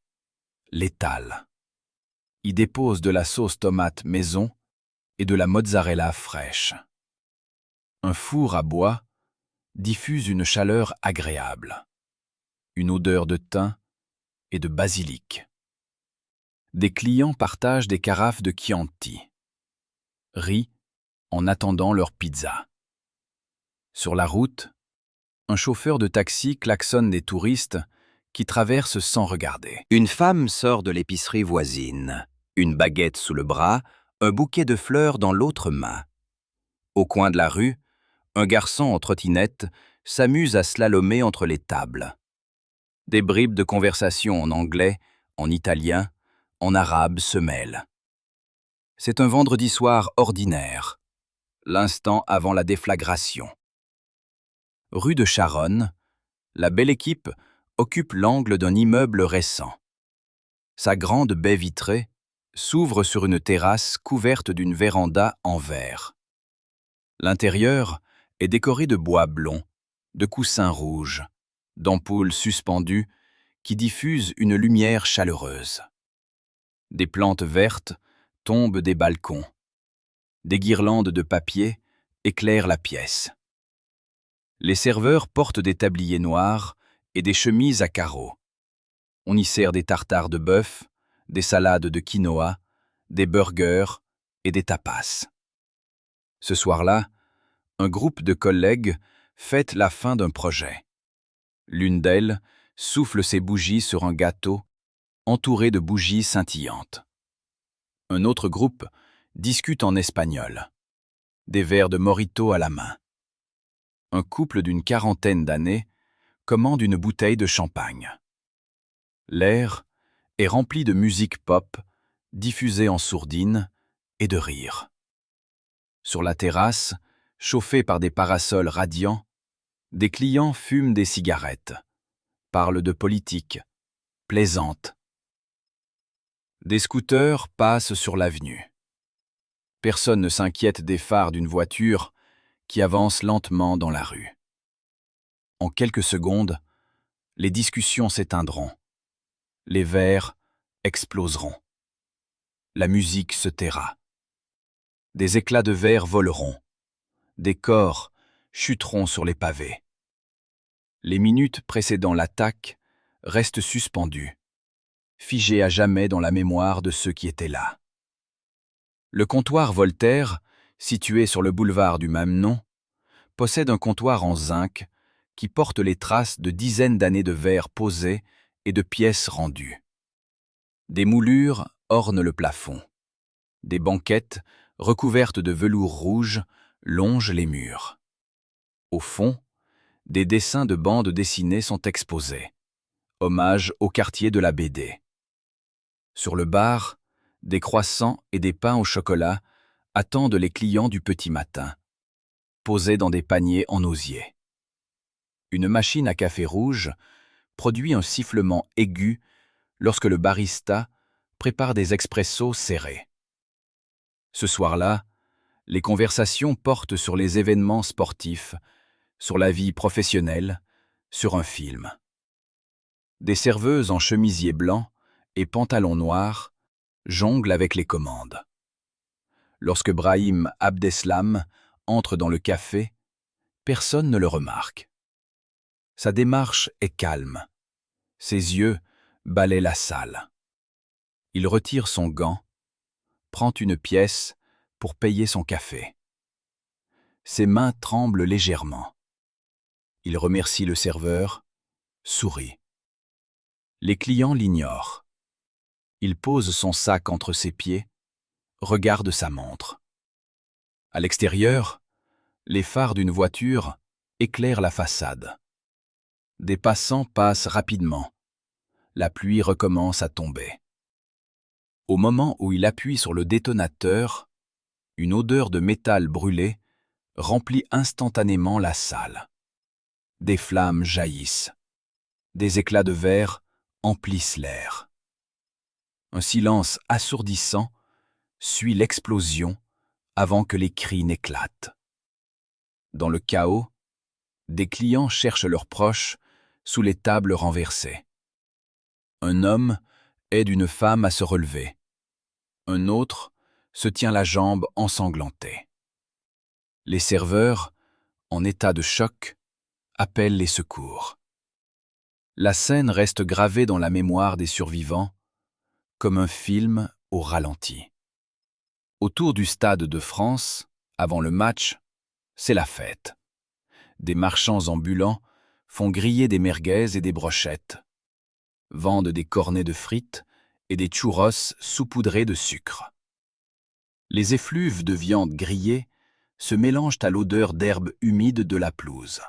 [SPEAKER 1] l'étale. Y dépose de la sauce tomate maison et de la mozzarella fraîche. Un four à bois diffuse une chaleur agréable, une odeur de thym et de basilic. Des clients partagent des carafes de Chianti, rient en attendant leur pizza. Sur la route, un chauffeur de taxi klaxonne des touristes qui traversent sans regarder.
[SPEAKER 2] Une femme sort de l'épicerie voisine, une baguette sous le bras, un bouquet de fleurs dans l'autre main. Au coin de la rue, un garçon en trottinette s'amuse à slalomer entre les tables. Des bribes de conversation en anglais, en italien, en arabe se mêlent.
[SPEAKER 1] C'est un vendredi soir ordinaire, l'instant avant la déflagration. Rue de Charonne, la belle équipe occupe l'angle d'un immeuble récent. Sa grande baie vitrée s'ouvre sur une terrasse couverte d'une véranda en verre. L'intérieur est décoré de bois blond, de coussins rouges, d'ampoules suspendues qui diffusent une lumière chaleureuse. Des plantes vertes tombent des balcons. Des guirlandes de papier éclairent la pièce. Les serveurs portent des tabliers noirs et des chemises à carreaux. On y sert des tartares de bœuf, des salades de quinoa, des burgers et des tapas. Ce soir-là, un groupe de collègues fête la fin d'un projet. L'une d'elles souffle ses bougies sur un gâteau entouré de bougies scintillantes. Un autre groupe discute en espagnol, des verres de mojito à la main. Un couple d'une quarantaine d'années commande une bouteille de champagne. L'air est rempli de musique pop, diffusée en sourdine, et de rire. Sur la terrasse, chauffée par des parasols radiants, des clients fument des cigarettes, parlent de politique, plaisantent. Des scooters passent sur l'avenue. Personne ne s'inquiète des phares d'une voiture qui avance lentement dans la rue. En quelques secondes, les discussions s'éteindront. Les verres exploseront. La musique se taira. Des éclats de verre voleront. Des corps chuteront sur les pavés. Les minutes précédant l'attaque restent suspendues, figées à jamais dans la mémoire de ceux qui étaient là. Le comptoir Voltaire, situé sur le boulevard du même nom, possède un comptoir en zinc qui porte les traces de dizaines d'années de verre posés et de pièces rendues. Des moulures ornent le plafond. Des banquettes, recouvertes de velours rouge, longent les murs. Au fond, des dessins de bandes dessinées sont exposés. Hommage au quartier de la BD. Sur le bar, des croissants et des pains au chocolat attendent les clients du petit matin, posés dans des paniers en osier. Une machine à café rouge produit un sifflement aigu lorsque le barista prépare des expressos serrés. Ce soir-là, les conversations portent sur les événements sportifs, sur la vie professionnelle, sur un film. Des serveuses en chemisier blanc et pantalon noir jonglent avec les commandes. Lorsque Brahim Abdeslam entre dans le café, personne ne le remarque. Sa démarche est calme. Ses yeux balaient la salle. Il retire son gant, prend une pièce pour payer son café. Ses mains tremblent légèrement. Il remercie le serveur, sourit. Les clients l'ignorent. Il pose son sac entre ses pieds, regarde sa montre. À l'extérieur, les phares d'une voiture éclairent la façade. Des passants passent rapidement. La pluie recommence à tomber. Au moment où il appuie sur le détonateur, une odeur de métal brûlé remplit instantanément la salle. Des flammes jaillissent. Des éclats de verre emplissent l'air. Un silence assourdissant suit l'explosion avant que les cris n'éclatent. Dans le chaos, des clients cherchent leurs proches sous les tables renversées. Un homme aide une femme à se relever. Un autre se tient la jambe ensanglantée. Les serveurs, en état de choc, appellent les secours. La scène reste gravée dans la mémoire des survivants comme un film au ralenti. Autour du Stade de France, avant le match, c'est la fête. Des marchands ambulants font griller des merguez et des brochettes, vendent des cornets de frites et des churros saupoudrés de sucre. Les effluves de viande grillée se mélangent à l'odeur d'herbe humide de la pelouse.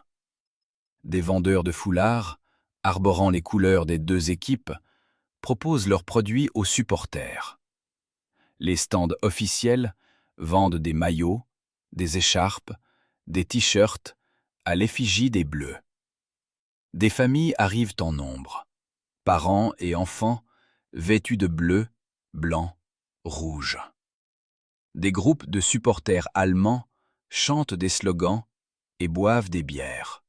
[SPEAKER 1] Des vendeurs de foulards, arborant les couleurs des deux équipes, proposent leurs produits aux supporters.
[SPEAKER 2] Les stands officiels vendent des maillots, des écharpes, des t-shirts à l'effigie des Bleus. Des familles arrivent en nombre, parents et enfants vêtus de bleu, blanc, rouge. Des groupes de supporters allemands chantent des slogans et boivent des bières.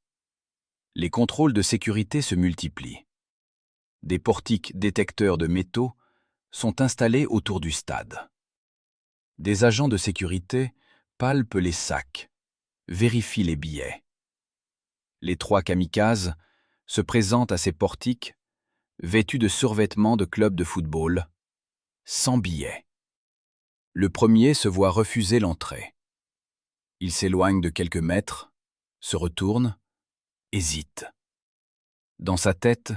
[SPEAKER 2] Les contrôles de sécurité se multiplient. Des portiques détecteurs de métaux sont installés autour du stade. Des agents de sécurité palpent les sacs, vérifient les billets. Les 3 kamikazes se présentent à ces portiques, vêtus de survêtements de club de football, sans billets. Le premier se voit refuser l'entrée. Il s'éloigne de quelques mètres, se retourne, hésite. Dans sa tête,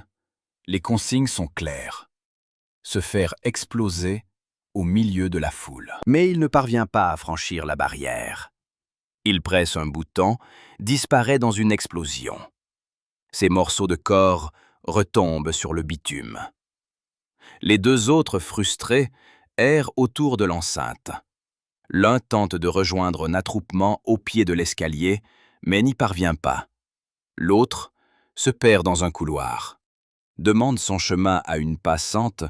[SPEAKER 2] les consignes sont claires. Se faire exploser au milieu de la foule. Mais il ne parvient pas à franchir la barrière. Il presse un bouton, disparaît dans une explosion. Ses morceaux de corps retombent sur le bitume. Les 2 autres, frustrés, errent autour de l'enceinte. L'un tente de rejoindre un attroupement au pied de l'escalier, mais n'y parvient pas. L'autre se perd dans un couloir, demande son chemin à une passante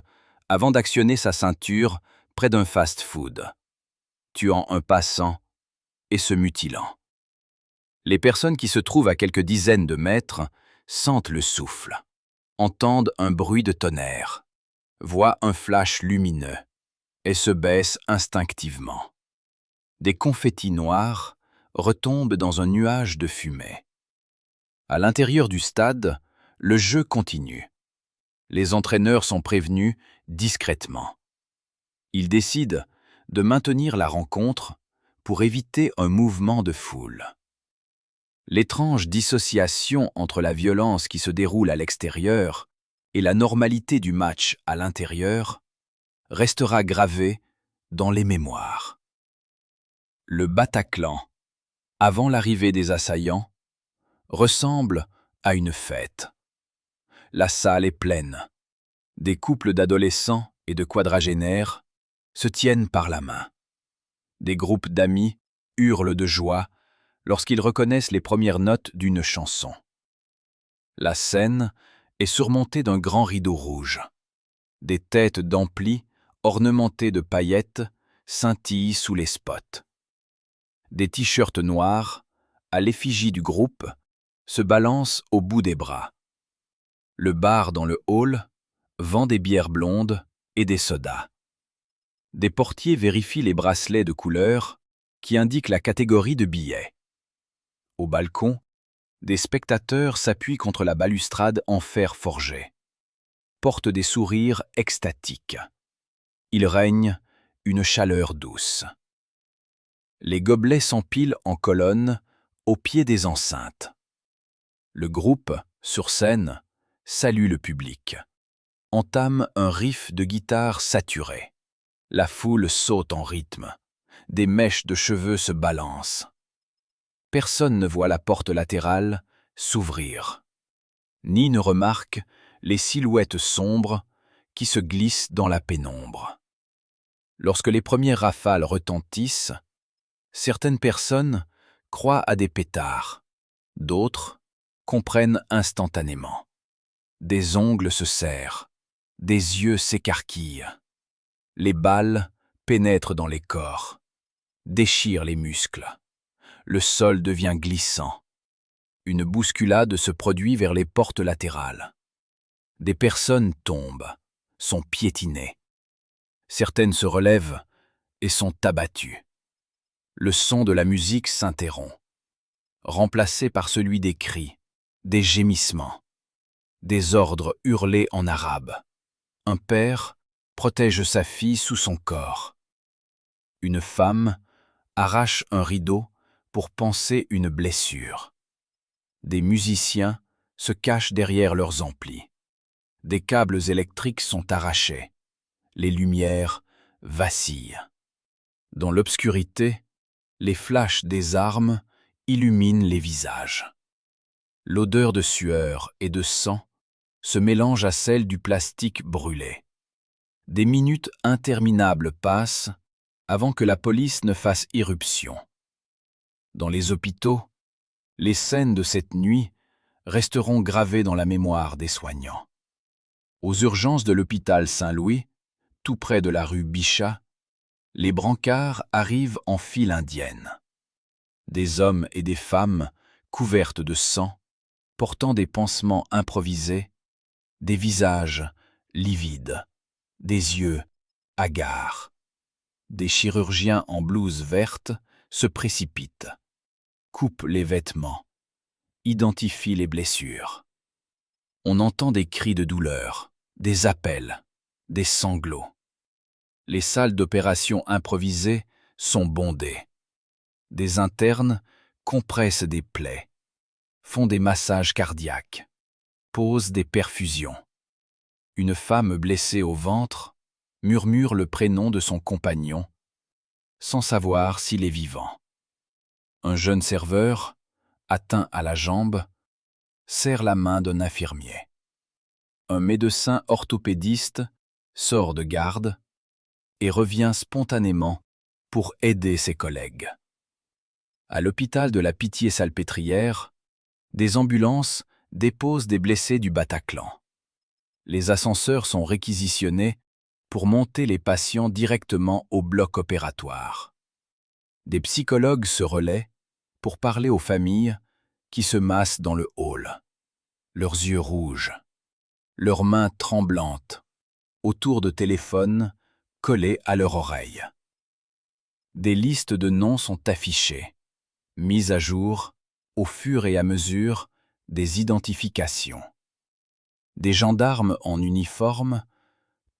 [SPEAKER 2] avant d'actionner sa ceinture près d'un fast-food, tuant un passant et se mutilant. Les personnes qui se trouvent à quelques dizaines de mètres sentent le souffle, entendent un bruit de tonnerre, voient un flash lumineux et se baissent instinctivement. Des confettis noirs retombent dans un nuage de fumée. À l'intérieur du stade, le jeu continue. Les entraîneurs sont prévenus discrètement. Ils décident de maintenir la rencontre pour éviter un mouvement de foule. L'étrange dissociation entre la violence qui se déroule à l'extérieur et la normalité du match à l'intérieur restera gravée dans les mémoires. Le Bataclan, avant l'arrivée des assaillants, ressemble à une fête. La salle est pleine. Des couples d'adolescents et de quadragénaires se tiennent par la main. Des groupes d'amis hurlent de joie lorsqu'ils reconnaissent les premières notes d'une chanson. La scène est surmontée d'un grand rideau rouge. Des têtes d'amplis, ornementées de paillettes, scintillent sous les spots. Des t-shirts noirs, à l'effigie du groupe, se balancent au bout des bras. Le bar dans le hall vend des bières blondes et des sodas. Des portiers vérifient les bracelets de couleur qui indiquent la catégorie de billets. Au balcon, des spectateurs s'appuient contre la balustrade en fer forgé, portent des sourires extatiques. Il règne une chaleur douce. Les gobelets s'empilent en colonne au pied des enceintes. Le groupe, sur scène, salue le public, entame un riff de guitare saturé. La foule saute en rythme. Des mèches de cheveux se balancent. Personne ne voit la porte latérale s'ouvrir, ni ne remarque les silhouettes sombres qui se glissent dans la pénombre. Lorsque les premières rafales retentissent, certaines personnes croient à des pétards, d'autres comprennent instantanément. Des ongles se serrent, des yeux s'écarquillent. Les balles pénètrent dans les corps, déchirent les muscles. Le sol devient glissant. Une bousculade se produit vers les portes latérales. Des personnes tombent, sont piétinées. Certaines se relèvent et sont abattues. Le son de la musique s'interrompt, remplacé par celui des cris, des gémissements, des ordres hurlés en arabe. Un père protège sa fille sous son corps. Une femme arrache un rideau pour panser une blessure. Des musiciens se cachent derrière leurs amplis. Des câbles électriques sont arrachés. Les lumières vacillent. Dans l'obscurité, les flashs des armes illuminent les visages. L'odeur de sueur et de sang se mélange à celle du plastique brûlé. Des minutes interminables passent avant que la police ne fasse irruption. Dans les hôpitaux, les scènes de cette nuit resteront gravées dans la mémoire des soignants. Aux urgences de l'hôpital Saint-Louis, tout près de la rue Bichat, les brancards arrivent en file indienne. Des hommes et des femmes couvertes de sang, portant des pansements improvisés, des visages livides, des yeux hagards. Des chirurgiens en blouse verte se précipitent, coupent les vêtements, identifient les blessures. On entend des cris de douleur, des appels, des sanglots. Les salles d'opération improvisées sont bondées. Des internes compressent des plaies, font des massages cardiaques, posent des perfusions. Une femme blessée au ventre murmure le prénom de son compagnon, sans savoir s'il est vivant. Un jeune serveur, atteint à la jambe, serre la main d'un infirmier. Un médecin orthopédiste sort de garde et revient spontanément pour aider ses collègues. À l'hôpital de la Pitié-Salpêtrière, des ambulances déposent des blessés du Bataclan. Les ascenseurs sont réquisitionnés pour monter les patients directement au bloc opératoire. Des psychologues se relaient pour parler aux familles qui se massent dans le hall, leurs yeux rouges, leurs mains tremblantes, autour de téléphones collés à leur oreille. Des listes de noms sont affichées, mises à jour au fur et à mesure des identifications. Des gendarmes en uniforme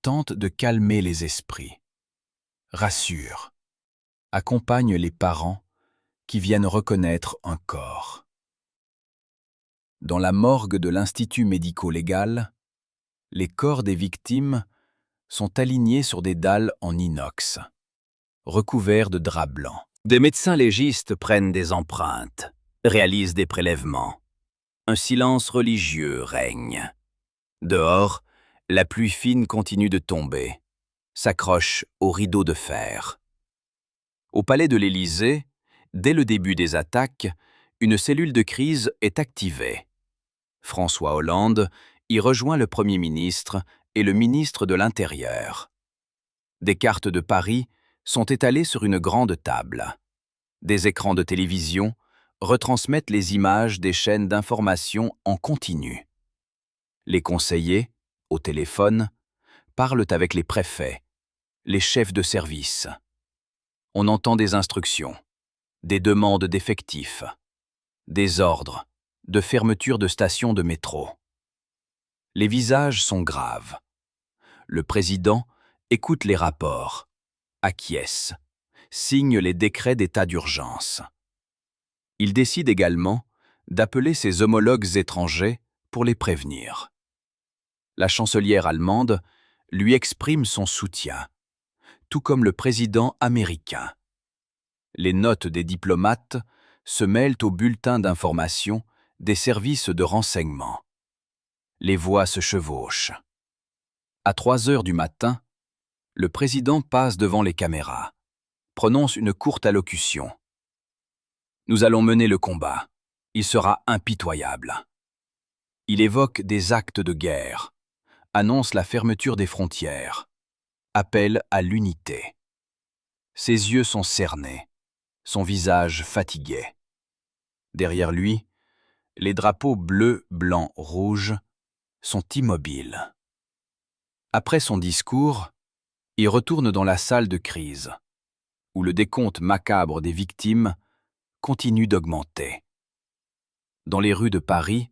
[SPEAKER 2] tentent de calmer les esprits, rassurent, accompagnent les parents qui viennent reconnaître un corps. Dans la morgue de l'Institut médico-légal, les corps des victimes sont alignés sur des dalles en inox, recouverts de drap blanc.
[SPEAKER 1] Des médecins légistes prennent des empreintes, réalisent des prélèvements. Un silence religieux règne. Dehors, la pluie fine continue de tomber, s'accroche au rideau de fer. Au palais de l'Élysée, dès le début des attaques, une cellule de crise est activée. François Hollande y rejoint le Premier ministre et le ministre de l'Intérieur. Des cartes de Paris sont étalées sur une grande table. Des écrans de télévision retransmettent les images des chaînes d'information en continu. Les conseillers, au téléphone, parlent avec les préfets, les chefs de service. On entend des instructions, des demandes d'effectifs, des ordres de fermeture de stations de métro. Les visages sont graves. Le président écoute les rapports, acquiesce, signe les décrets d'état d'urgence. Il décide également d'appeler ses homologues étrangers pour les prévenir. La chancelière allemande lui exprime son soutien, tout comme le président américain. Les notes des diplomates se mêlent aux bulletins d'information des services de renseignement. Les voix se chevauchent. À 3 heures du matin, le président passe devant les caméras, prononce une courte allocution. « Nous allons mener le combat. Il sera impitoyable. » Il évoque des actes de guerre, annonce la fermeture des frontières, appelle à l'unité. Ses yeux sont cernés, son visage fatigué. Derrière lui, les drapeaux bleu, blanc, rouge sont immobiles. Après son discours, il retourne dans la salle de crise, où le décompte macabre des victimes continue d'augmenter. Dans les rues de Paris,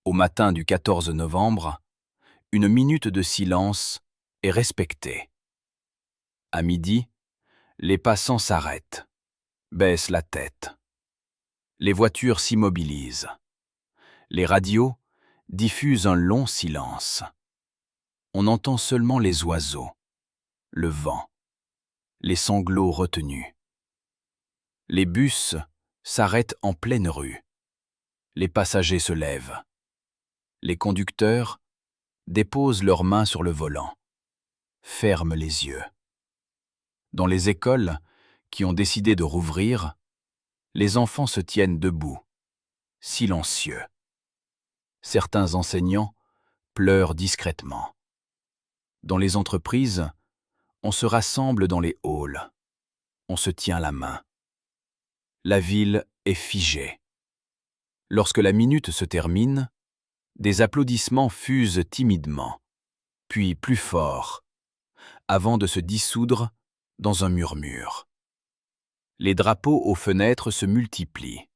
[SPEAKER 1] au matin du 14 novembre, une minute de silence est respectée. À midi, les passants s'arrêtent, baissent la tête. Les voitures s'immobilisent. Les radios diffusent un long silence. On entend seulement les oiseaux, le vent, les sanglots retenus. Les bus s'arrêtent en pleine rue. Les passagers se lèvent. Les conducteurs déposent leurs mains sur le volant, ferment les yeux. Dans les écoles qui ont décidé de rouvrir, les enfants se tiennent debout, silencieux. Certains enseignants pleurent discrètement. Dans les entreprises, on se rassemble dans les halls. On se tient la main. La ville est figée. Lorsque la minute se termine, des applaudissements fusent timidement, puis plus fort, avant de se dissoudre dans un murmure. Les drapeaux aux fenêtres se multiplient.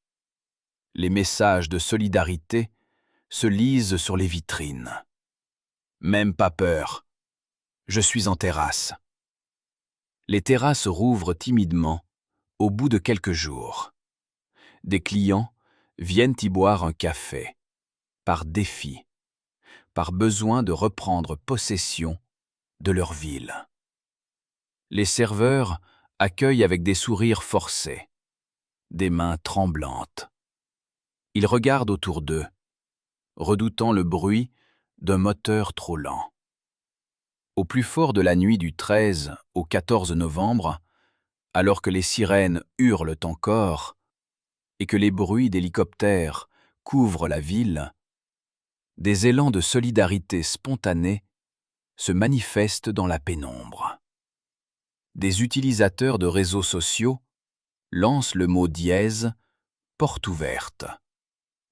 [SPEAKER 1] Les messages de solidarité se lisent sur les vitrines. Même pas peur. Je suis en terrasse. Les terrasses rouvrent timidement au bout de quelques jours. Des clients viennent y boire un café, par défi, par besoin de reprendre possession de leur ville. Les serveurs accueillent avec des sourires forcés, des mains tremblantes. Ils regardent autour d'eux, redoutant le bruit d'un moteur trop lent. Au plus fort de la nuit du 13 au 14 novembre, alors que les sirènes hurlent encore et que les bruits d'hélicoptères couvrent la ville, des élans de solidarité spontanée se manifestent dans la pénombre. Des utilisateurs de réseaux sociaux lancent le mot dièse « porte ouverte »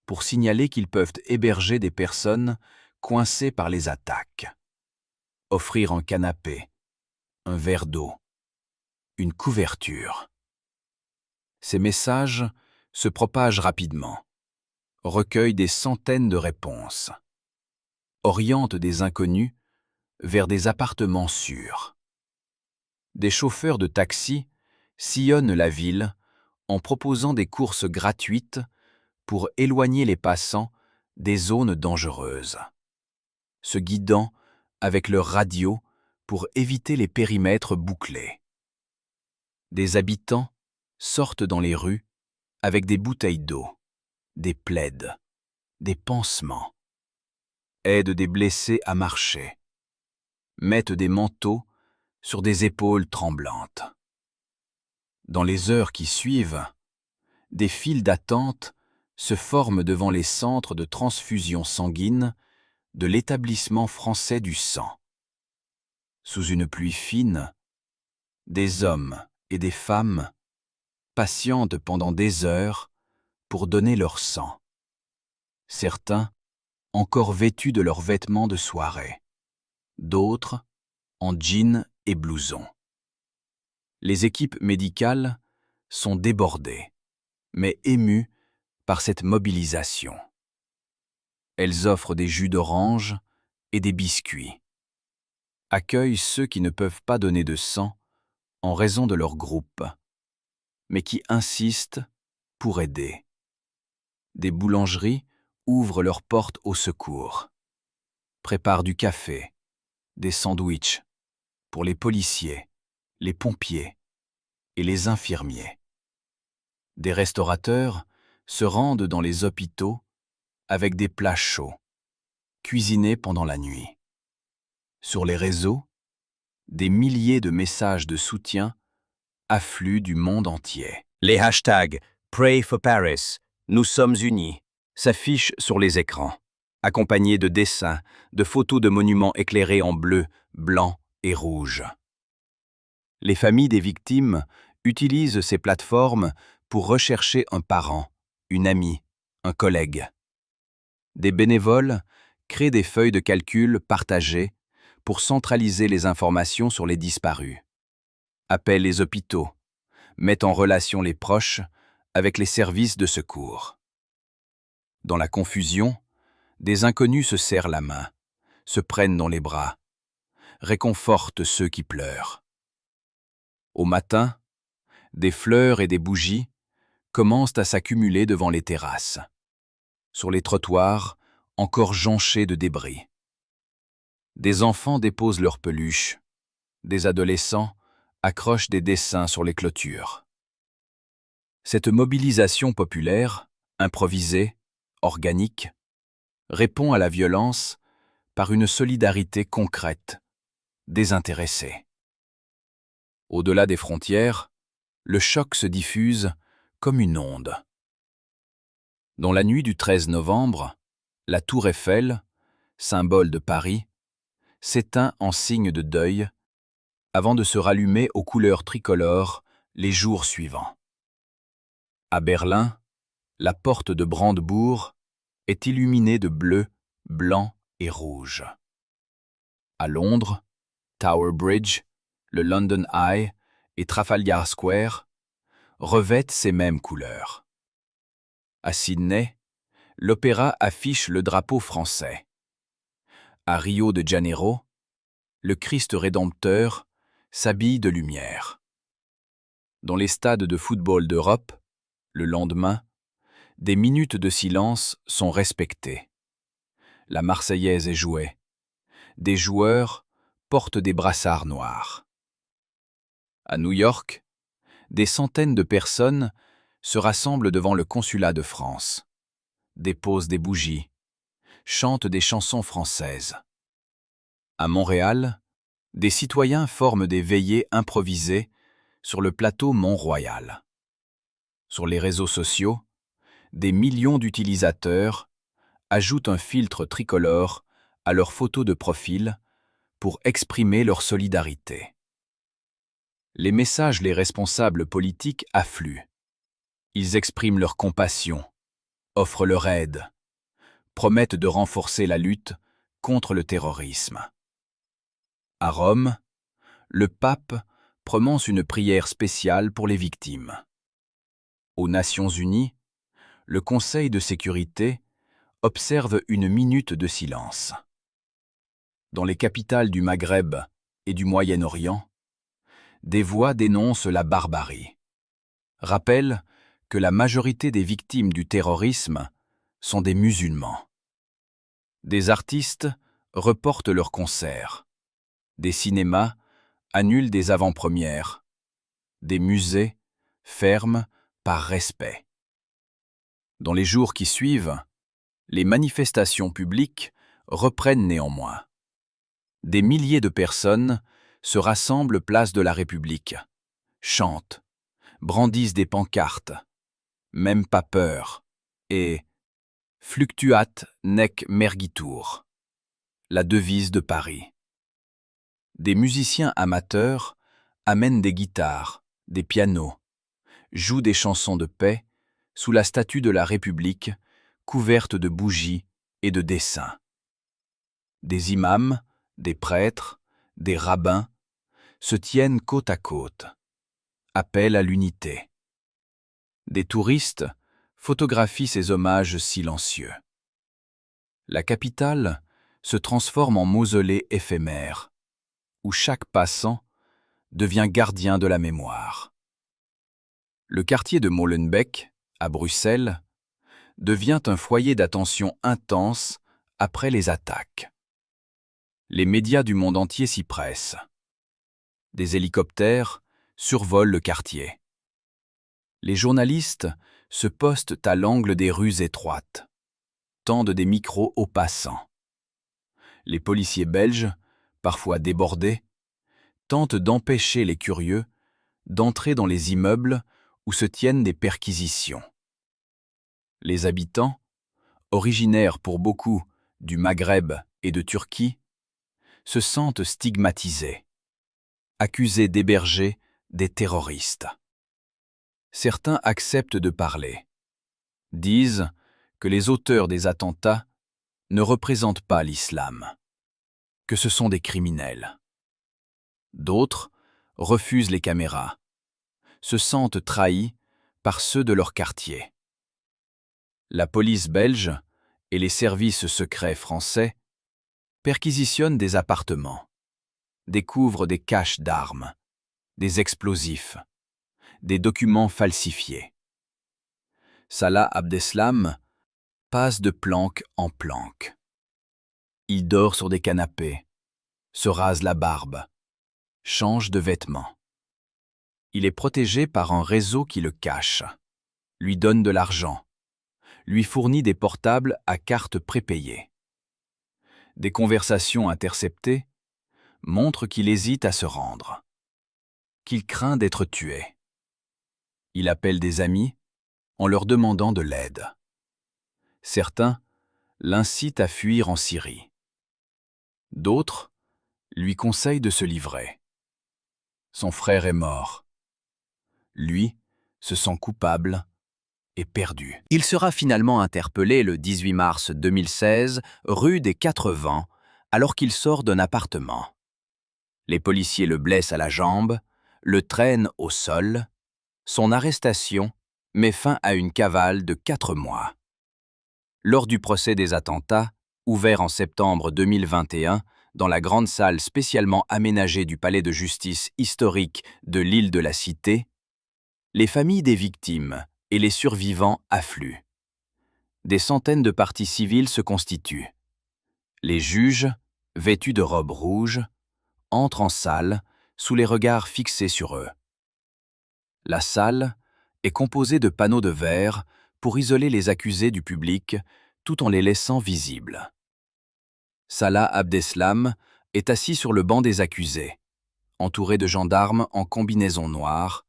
[SPEAKER 1] pour signaler qu'ils peuvent héberger des personnes coincées par les attaques. Offrir un canapé, un verre d'eau, une couverture. Ces messages se propagent rapidement, recueillent des centaines de réponses, orientent des inconnus vers des appartements sûrs. Des chauffeurs de taxi sillonnent la ville en proposant des courses gratuites pour éloigner les passants des zones dangereuses, se guidant avec leur radio pour éviter les périmètres bouclés. Des habitants sortent dans les rues avec des bouteilles d'eau, des plaids, des pansements, aident des blessés à marcher, mettent des manteaux sur des épaules tremblantes. Dans les heures qui suivent, des files d'attente se forment devant les centres de transfusion sanguine de l'établissement français du sang. Sous une pluie fine, des hommes et des femmes patientent pendant des heures pour donner leur sang. Certains encore vêtus de leurs vêtements de soirée, d'autres en jeans et blousons. Les équipes médicales sont débordées, mais émues par cette mobilisation. Elles offrent des jus d'orange et des biscuits, accueillent ceux qui ne peuvent pas donner de sang en raison de leur groupe, mais qui insistent pour aider. Des boulangeries ouvrent leurs portes au secours, préparent du café, des sandwichs pour les policiers, les pompiers et les infirmiers. Des restaurateurs se rendent dans les hôpitaux avec des plats chauds, cuisinés pendant la nuit. Sur les réseaux, des milliers de messages de soutien affluent du monde entier. Les hashtags Pray for Paris, Nous sommes unis, s'affichent sur les écrans, accompagnés de dessins, de photos de monuments éclairés en bleu, blanc et rouge. Les familles des victimes utilisent ces plateformes pour rechercher un parent, une amie, un collègue. Des bénévoles créent des feuilles de calcul partagées pour centraliser les informations sur les disparus, appellent les hôpitaux, mettent en relation les proches avec les services de secours. Dans la confusion, des inconnus se serrent la main, se prennent dans les bras, réconfortent ceux qui pleurent. Au matin, des fleurs et des bougies commencent à s'accumuler devant les terrasses, sur les trottoirs encore jonchés de débris. Des enfants déposent leurs peluches, des adolescents accrochent des dessins sur les clôtures. Cette mobilisation populaire, improvisée, organique, répond à la violence par une solidarité concrète,
[SPEAKER 2] désintéressé. Au-delà des frontières, le choc se diffuse comme une onde. Dans la nuit du 13 novembre, la tour Eiffel, symbole de Paris, s'éteint en signe de deuil avant de se rallumer aux couleurs tricolores les jours suivants. À Berlin, la porte de Brandebourg est illuminée de bleu, blanc et rouge. À Londres, Tower Bridge, le London Eye et Trafalgar Square revêtent ces mêmes couleurs. À Sydney, l'opéra affiche le drapeau français. À Rio de Janeiro, le Christ rédempteur s'habille de lumière. Dans les stades de football d'Europe, le lendemain, des minutes de silence sont respectées. La Marseillaise est jouée. Des joueurs portent des brassards noirs. À New York, des centaines de personnes se rassemblent devant le consulat de France, déposent des bougies, chantent des chansons françaises. À Montréal, des citoyens forment des veillées improvisées sur le plateau Mont-Royal. Sur les réseaux sociaux, des millions d'utilisateurs ajoutent un filtre tricolore à leurs photos de profil pour exprimer leur solidarité. Les messages les responsables politiques affluent. Ils expriment leur compassion, offrent leur aide, promettent de renforcer la lutte contre le terrorisme. À Rome, le pape prononce une prière spéciale pour les victimes. Aux Nations Unies, le Conseil de sécurité observe une minute de silence. Dans les capitales du Maghreb et du Moyen-Orient, des voix dénoncent la barbarie, rappellent que la majorité des victimes du terrorisme sont des musulmans. Des artistes reportent leurs concerts, des cinémas annulent des avant-premières, des musées ferment par respect. Dans les jours qui suivent, les manifestations publiques reprennent néanmoins. Des milliers de personnes se rassemblent place de la République, chantent, brandissent des pancartes, même pas peur, et fluctuat nec mergitur, la devise de Paris. Des musiciens amateurs amènent des guitares, des pianos, jouent des chansons de paix sous la statue de la République couverte de bougies et de dessins. Des imams, des prêtres, des rabbins se tiennent côte à côte, appellent à l'unité. Des touristes photographient ces hommages silencieux. La capitale se transforme en mausolée éphémère, où chaque passant devient gardien de la mémoire. Le quartier de Molenbeek, à Bruxelles, devient un foyer d'attention intense après les attaques. Les médias du monde entier s'y pressent. Des hélicoptères survolent le quartier. Les journalistes se postent à l'angle des rues étroites, tendent des micros aux passants. Les policiers belges, parfois débordés, tentent d'empêcher les curieux d'entrer dans les immeubles où se tiennent des perquisitions. Les habitants, originaires pour beaucoup du Maghreb et de Turquie, se sentent stigmatisés, accusés d'héberger des terroristes. Certains acceptent de parler, disent que les auteurs des attentats ne représentent pas l'islam, que ce sont des criminels. D'autres refusent les caméras, se sentent trahis par ceux de leur quartier. La police belge et les services secrets français perquisitionnent des appartements, découvrent des caches d'armes, des explosifs, des documents falsifiés. Salah Abdeslam passe de planque en planque. Il dort sur des canapés, se rase la barbe, change de vêtements. Il est protégé par un réseau qui le cache, lui donne de l'argent, lui fournit des portables à carte prépayée. Des conversations interceptées montre qu'il hésite à se rendre, qu'il craint d'être tué. Il appelle des amis en leur demandant de l'aide. Certains l'incitent à fuir en Syrie. D'autres lui conseillent de se livrer. Son frère est mort. Lui se sent coupable et perdu. Il sera finalement interpellé le 18 mars 2016, rue des Quatre Vents, alors qu'il sort d'un appartement. Les policiers le blessent à la jambe, le traînent au sol. Son arrestation met fin à une cavale de 4 mois. Lors du procès des attentats, ouvert en septembre 2021 dans la grande salle spécialement aménagée du palais de justice historique de l'île de la Cité, les familles des victimes et les survivants affluent. Des centaines de parties civiles se constituent. Les juges, vêtus de robes rouges, entrent en salle sous les regards fixés sur eux. La salle est composée de panneaux de verre pour isoler les accusés du public tout en les laissant visibles. Salah Abdeslam est assis sur le banc des accusés, entouré de gendarmes en combinaison noire,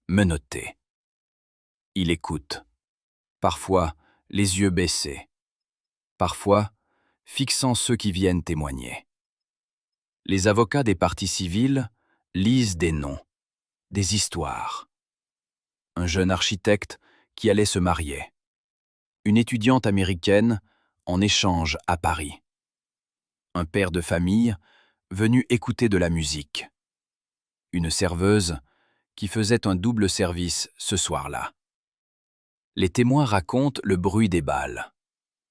[SPEAKER 2] menottés. Il écoute, parfois les yeux baissés, parfois fixant ceux qui viennent témoigner. Les avocats des parties civiles lisent des noms, des histoires. Un jeune architecte qui allait se marier. Une étudiante américaine en échange à Paris. Un père de famille venu écouter de la musique. Une serveuse qui faisait un double service ce soir-là. Les témoins racontent le bruit des balles,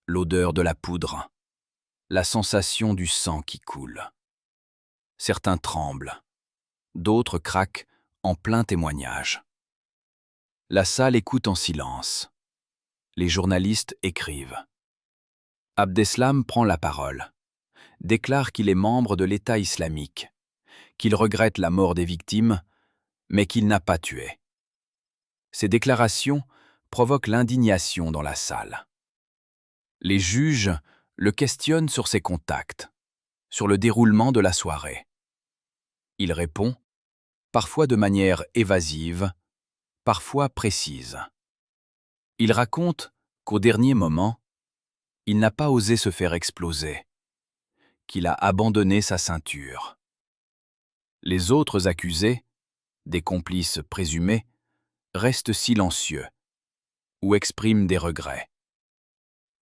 [SPEAKER 2] l'odeur de la poudre, la sensation du sang qui coule. Certains tremblent, d'autres craquent en plein témoignage. La salle écoute en silence. Les journalistes écrivent. Abdeslam prend la parole, déclare qu'il est membre de l'État islamique, qu'il regrette la mort des victimes, mais qu'il n'a pas tué. Ces déclarations provoquent l'indignation dans la salle. Les juges le questionnent sur ses contacts, sur le déroulement de la soirée. Il répond, parfois de manière évasive, parfois précise. Il raconte qu'au dernier moment, il n'a pas osé se faire exploser, qu'il a abandonné sa ceinture. Les autres accusés, des complices présumés, restent silencieux ou expriment des regrets.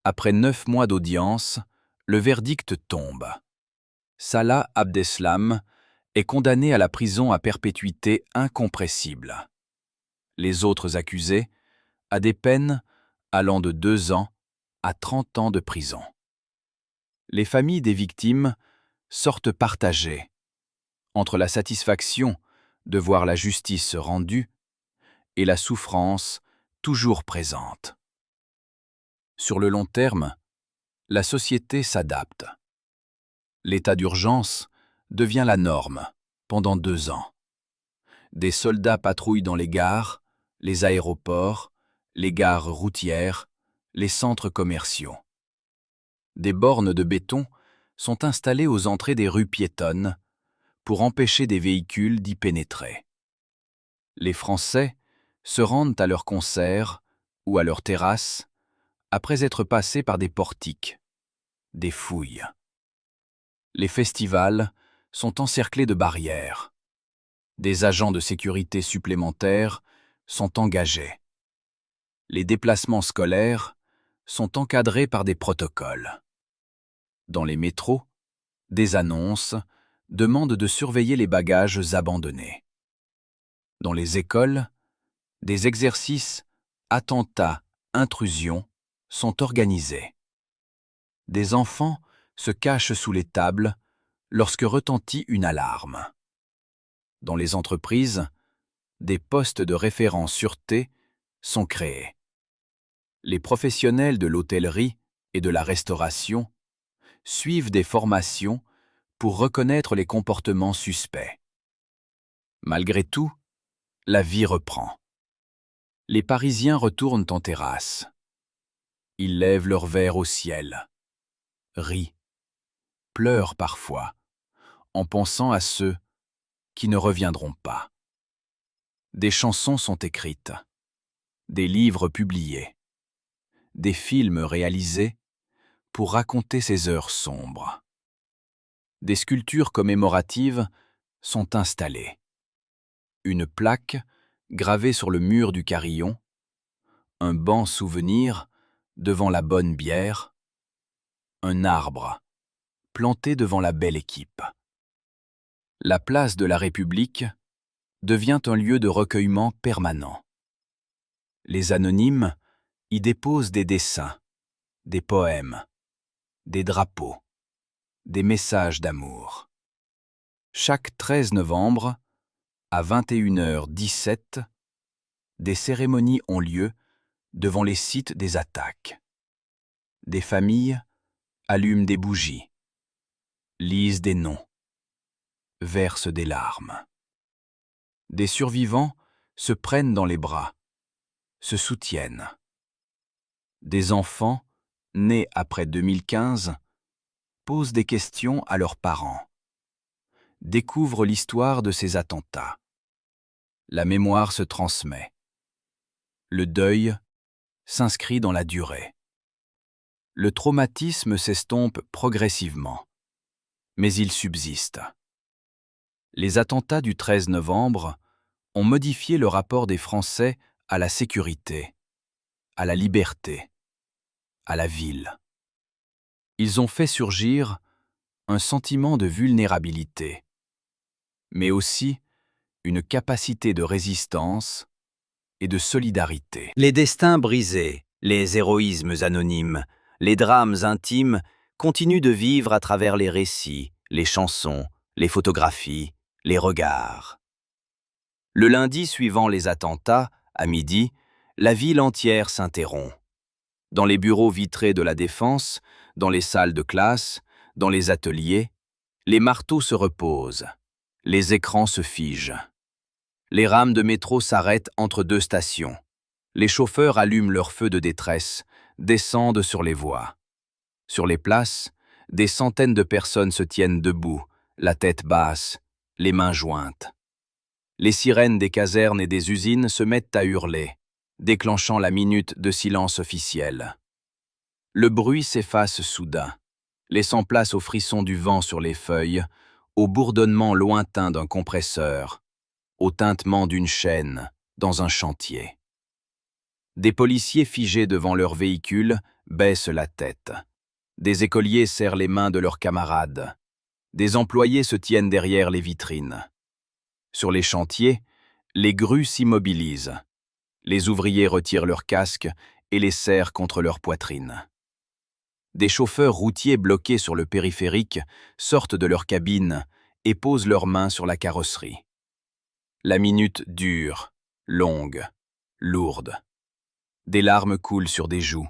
[SPEAKER 2] Après 9 mois d'audience, le verdict tombe. Salah Abdeslam est condamné à la prison à perpétuité incompressible. Les autres accusés à des peines allant de 2 ans à 30 ans de prison. Les familles des victimes sortent partagées entre la satisfaction de voir la justice rendue et la souffrance toujours présente. Sur le long terme, la société s'adapte. L'état d'urgence devient la norme pendant 2 ans. Des soldats patrouillent dans les gares, les aéroports, les gares routières, les centres commerciaux. Des bornes de béton sont installées aux entrées des rues piétonnes pour empêcher des véhicules d'y pénétrer. Les Français se rendent à leurs concerts ou à leurs terrasses après être passés par des portiques, des fouilles. Les festivals sont encerclés de barrières. Des agents de sécurité supplémentaires sont engagés. Les déplacements scolaires sont encadrés par des protocoles. Dans les métros, des annonces demandent de surveiller les bagages abandonnés. Dans les écoles, des exercices attentats, intrusions sont organisés. Des enfants se cachent sous les tables lorsque retentit une alarme. Dans les entreprises, des postes de référent sûreté sont créés. Les professionnels de l'hôtellerie et de la restauration suivent des formations pour reconnaître les comportements suspects. Malgré tout, la vie reprend. Les Parisiens retournent en terrasse. Ils lèvent leurs verres au ciel, rient, pleurent parfois, en pensant à ceux qui ne reviendront pas. Des chansons sont écrites, des livres publiés, des films réalisés pour raconter ces heures sombres. Des sculptures commémoratives sont installées. Une plaque gravée sur le mur du carillon, un banc souvenir devant la bonne bière, un arbre planté devant la belle équipe. La place de la République devient un lieu de recueillement permanent. Les anonymes y déposent des dessins, des poèmes, des drapeaux, des messages d'amour. Chaque 13 novembre, à 21h17, des cérémonies ont lieu devant les sites des attaques. Des familles allument des bougies, lisent des noms, versent des larmes. Des survivants se prennent dans les bras, se soutiennent. Des enfants, nés après 2015, posent des questions à leurs parents, découvrent l'histoire de ces attentats. La mémoire se transmet. Le deuil s'inscrit dans la durée. Le traumatisme s'estompe progressivement, mais il subsiste. Les attentats du 13 novembre ont modifié le rapport des Français à la sécurité, à la liberté, à la ville. Ils ont fait surgir un sentiment de vulnérabilité, mais aussi une capacité de résistance et de solidarité.
[SPEAKER 1] Les destins brisés, les héroïsmes anonymes, les drames intimes continuent de vivre à travers les récits, les chansons, les photographies, les regards. Le lundi suivant les attentats, à midi, la ville entière s'interrompt. Dans les bureaux vitrés de la Défense, dans les salles de classe, dans les ateliers, les marteaux se reposent, les écrans se figent. Les rames de métro s'arrêtent entre deux stations. Les chauffeurs allument leurs feux de détresse, descendent sur les voies. Sur les places, des centaines de personnes se tiennent debout, la tête basse, les mains jointes. Les sirènes des casernes et des usines se mettent à hurler, déclenchant la minute de silence officielle. Le bruit s'efface soudain, laissant place au frisson du vent sur les feuilles, au bourdonnement lointain d'un compresseur, au tintement d'une chaîne dans un chantier. Des policiers figés devant leur véhicule baissent la tête. Des écoliers serrent les mains de leurs camarades. Des employés se tiennent derrière les vitrines. Sur les chantiers, les grues s'immobilisent. Les ouvriers retirent leurs casques et les serrent contre leur poitrine. Des chauffeurs routiers bloqués sur le périphérique sortent de leur cabine et posent leurs mains sur la carrosserie. La minute dure, longue, lourde. Des larmes coulent sur des joues.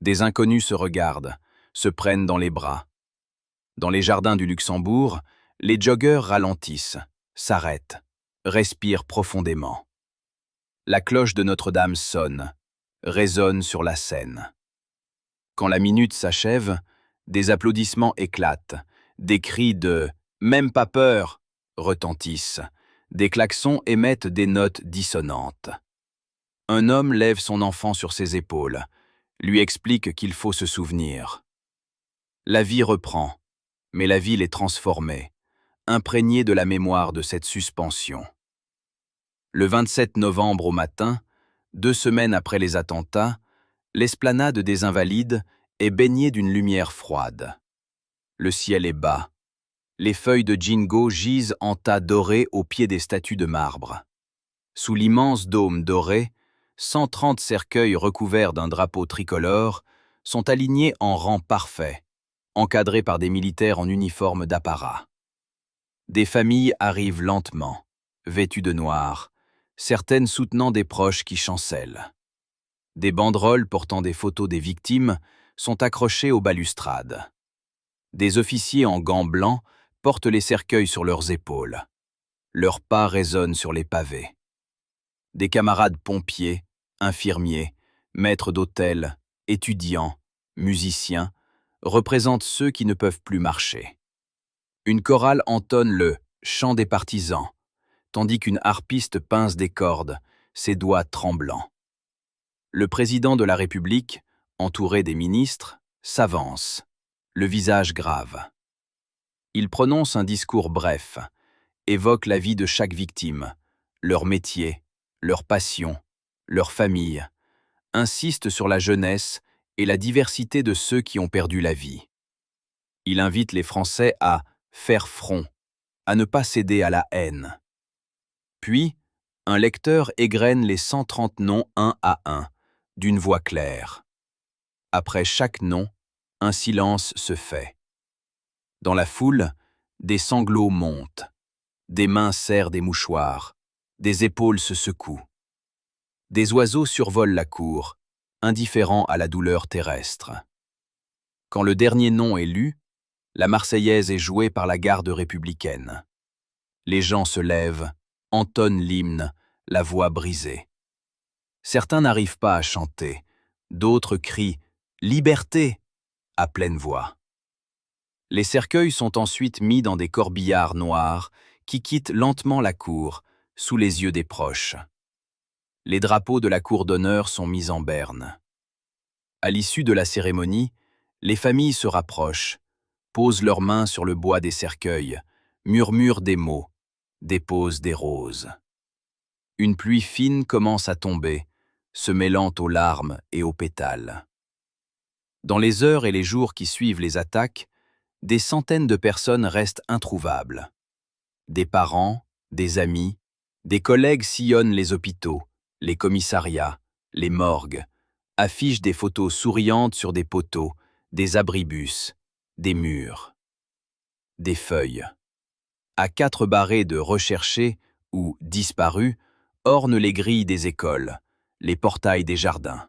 [SPEAKER 1] Des inconnus se regardent, se prennent dans les bras. Dans les jardins du Luxembourg, les joggeurs ralentissent, s'arrêtent, respirent profondément. La cloche de Notre-Dame sonne, résonne sur la Seine. Quand la minute s'achève, des applaudissements éclatent, des cris de « même pas peur » retentissent, des klaxons émettent des notes dissonantes. Un homme lève son enfant sur ses épaules, lui explique qu'il faut se souvenir. La vie reprend, mais la ville est transformée, imprégnée de la mémoire de cette suspension. Le 27 novembre au matin, 2 semaines après les attentats, l'esplanade des Invalides est baignée d'une lumière froide. Le ciel est bas. Les feuilles de ginkgo gisent en tas dorés au pied des statues de marbre. Sous l'immense dôme doré, 130 cercueils recouverts d'un drapeau tricolore sont alignés en rang parfait, encadrés par des militaires en uniforme d'apparat. Des familles arrivent lentement, vêtues de noir, certaines soutenant des proches qui chancellent. Des banderoles portant des photos des victimes sont accrochées aux balustrades. Des officiers en gants blancs portent les cercueils sur leurs épaules. Leurs pas résonnent sur les pavés. Des camarades pompiers, infirmiers, maîtres d'hôtel, étudiants, musiciens, représentent ceux qui ne peuvent plus marcher.
[SPEAKER 2] Une chorale entonne le « chant des partisans », tandis qu'une harpiste pince des cordes, ses doigts tremblants. Le président de la République, entouré des ministres, s'avance, le visage grave. Il prononce un discours bref, évoque la vie de chaque victime, leur métier, leur passion, leur famille, insiste sur la jeunesse et la diversité de ceux qui ont perdu la vie. Il invite les Français à faire front, à ne pas céder à la haine. Puis, un lecteur égrène les 130 noms un à un, d'une voix claire. Après chaque nom, un silence se fait. Dans la foule, des sanglots montent, des mains serrent des mouchoirs, des épaules se secouent. Des oiseaux survolent la cour, indifférents à la douleur terrestre. Quand le dernier nom est lu, la Marseillaise est jouée par la garde républicaine. Les gens se lèvent, entonnent l'hymne, la voix brisée. Certains n'arrivent pas à chanter, d'autres crient « Liberté !» à pleine voix. Les cercueils sont ensuite mis dans des corbillards noirs qui quittent lentement la cour, sous les yeux des proches. Les drapeaux de la cour d'honneur sont mis en berne. À l'issue de la cérémonie, les familles se rapprochent, posent leurs mains sur le bois des cercueils, murmurent des mots, déposent des roses. Une pluie fine commence à tomber, se mêlant aux larmes et aux pétales. Dans les heures et les jours qui suivent les attaques, des centaines de personnes restent introuvables. Des parents, des amis, des collègues sillonnent les hôpitaux, les commissariats, les morgues, affichent des photos souriantes sur des poteaux, des abribus, des murs. Des feuilles. À 4 barrés de recherchés ou disparus ornent les grilles des écoles, les portails des jardins.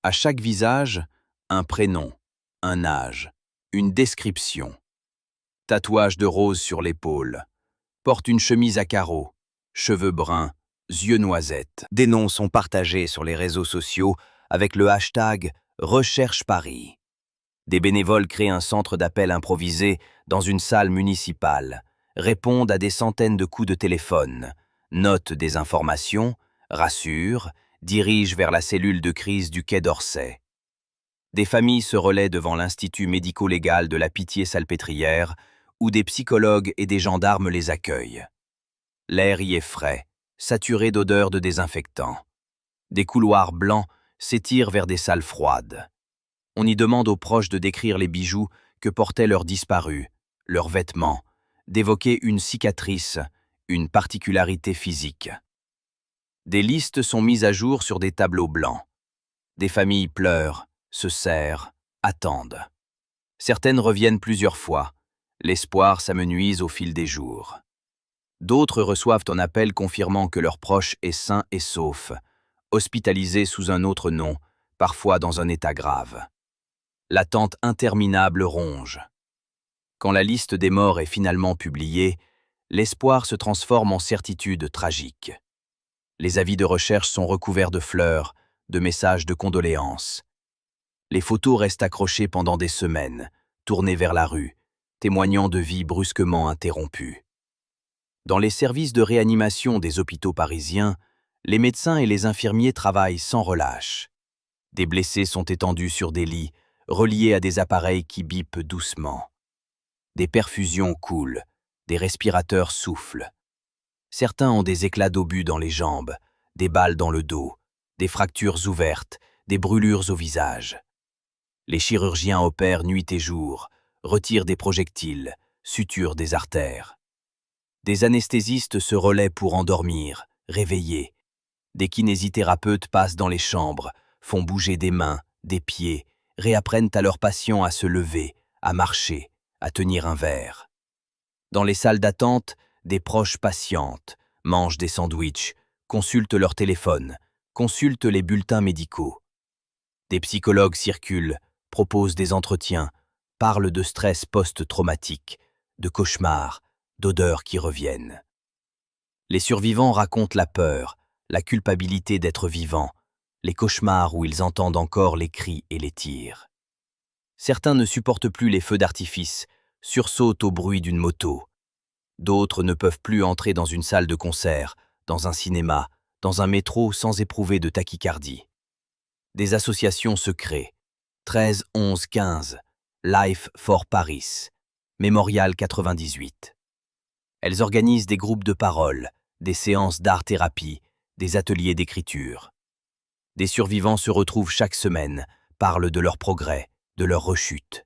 [SPEAKER 2] À chaque visage, un prénom, un âge, une description. Tatouage de rose sur l'épaule. Porte une chemise à carreaux, cheveux bruns, yeux noisettes. Des noms sont partagés sur les réseaux sociaux avec le hashtag Recherche Paris. Des bénévoles créent un centre d'appel improvisé dans une salle municipale, répondent à des centaines de coups de téléphone, notent des informations, rassurent, dirigent vers la cellule de crise du Quai d'Orsay. Des familles se relaient devant l'Institut médico-légal de la Pitié-Salpêtrière, où des psychologues et des gendarmes les accueillent. L'air y est frais, saturé d'odeurs de désinfectants. Des couloirs blancs s'étirent vers des salles froides. On y demande aux proches de décrire les bijoux que portaient leurs disparus, leurs vêtements, d'évoquer une cicatrice, une particularité physique. Des listes sont mises à jour sur des tableaux blancs. Des familles pleurent, se serrent, attendent. Certaines reviennent plusieurs fois. L'espoir s'amenuise au fil des jours. D'autres reçoivent un appel confirmant que leur proche est sain et sauf, hospitalisé sous un autre nom, parfois dans un état grave. L'attente interminable ronge. Quand la liste des morts est finalement publiée, l'espoir se transforme en certitude tragique. Les avis de recherche sont recouverts de fleurs, de messages de condoléances. Les photos restent accrochées pendant des semaines, tournées vers la rue, témoignant de vies brusquement interrompues. Dans les services de réanimation des hôpitaux parisiens, les médecins et les infirmiers travaillent sans relâche. Des blessés sont étendus sur des lits, reliés à des appareils qui bipent doucement. Des perfusions coulent, des respirateurs soufflent. Certains ont des éclats d'obus dans les jambes, des balles dans le dos, des fractures ouvertes, des brûlures au visage. Les chirurgiens opèrent nuit et jour, retirent des projectiles, suturent des artères. Des anesthésistes se relaient pour endormir, réveiller. Des kinésithérapeutes passent dans les chambres, font bouger des mains, des pieds, réapprennent à leurs patients à se lever, à marcher, à tenir un verre. Dans les salles d'attente, des proches patientent, mangent des sandwichs, consultent leur téléphone, consultent les bulletins médicaux. Des psychologues circulent, proposent des entretiens, parlent de stress post-traumatique, de cauchemars, d'odeurs qui reviennent. Les survivants racontent la peur, la culpabilité d'être vivants, les cauchemars où ils entendent encore les cris et les tirs. Certains ne supportent plus les feux d'artifice, sursautent au bruit d'une moto. D'autres ne peuvent plus entrer dans une salle de concert, dans un cinéma, dans un métro sans éprouver de tachycardie. Des associations se créent. 13 11 15, Life for Paris, Mémorial 98. Elles organisent des groupes de parole, des séances d'art-thérapie, des ateliers d'écriture. Des survivants se retrouvent chaque semaine, parlent de leurs progrès, de leurs rechutes.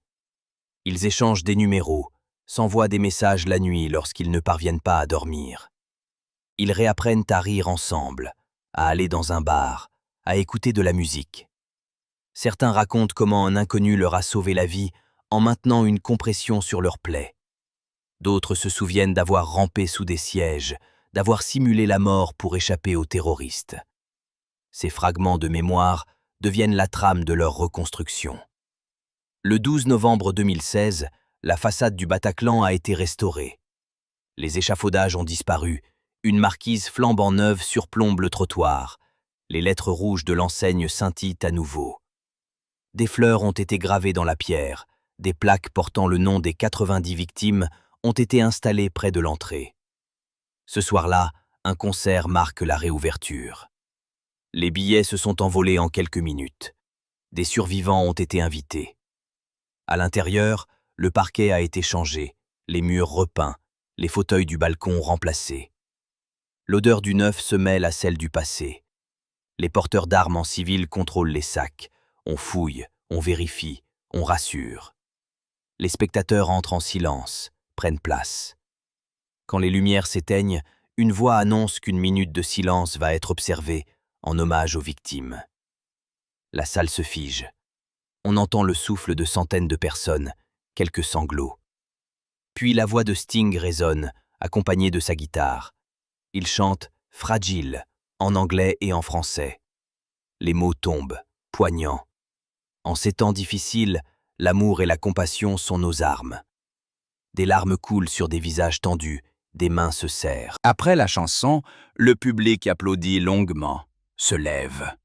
[SPEAKER 2] Ils échangent des numéros, s'envoient des messages la nuit lorsqu'ils ne parviennent pas à dormir. Ils réapprennent à rire ensemble, à aller dans un bar, à écouter de la musique. Certains racontent comment un inconnu leur a sauvé la vie en maintenant une compression sur leurs plaies. D'autres se souviennent d'avoir rampé sous des sièges, d'avoir simulé la mort pour échapper aux terroristes. Ces fragments de mémoire deviennent la trame de leur reconstruction. Le 12 novembre 2016, la façade du Bataclan a été restaurée. Les échafaudages ont disparu, une marquise flambant neuve surplombe le trottoir. Les lettres rouges de l'enseigne scintillent à nouveau. Des fleurs ont été gravées dans la pierre, des plaques portant le nom des 90 victimes ont été installées près de l'entrée. Ce soir-là, un concert marque la réouverture. Les billets se sont envolés en quelques minutes. Des survivants ont été invités. À l'intérieur, le parquet a été changé, les murs repeints, les fauteuils du balcon remplacés. L'odeur du neuf se mêle à celle du passé. Les porteurs d'armes en civil contrôlent les sacs. On fouille, on vérifie, on rassure. Les spectateurs entrent en silence, prennent place. Quand les lumières s'éteignent, une voix annonce qu'une minute de silence va être observée en hommage aux victimes. La salle se fige. On entend le souffle de centaines de personnes, quelques sanglots. Puis la voix de Sting résonne, accompagnée de sa guitare. Il chante « Fragile » en anglais et en français. Les mots tombent, poignants. En ces temps difficiles, l'amour et la compassion sont nos armes. Des larmes coulent sur des visages tendus, des mains se serrent.
[SPEAKER 1] Après la chanson, le public applaudit longuement, se lève.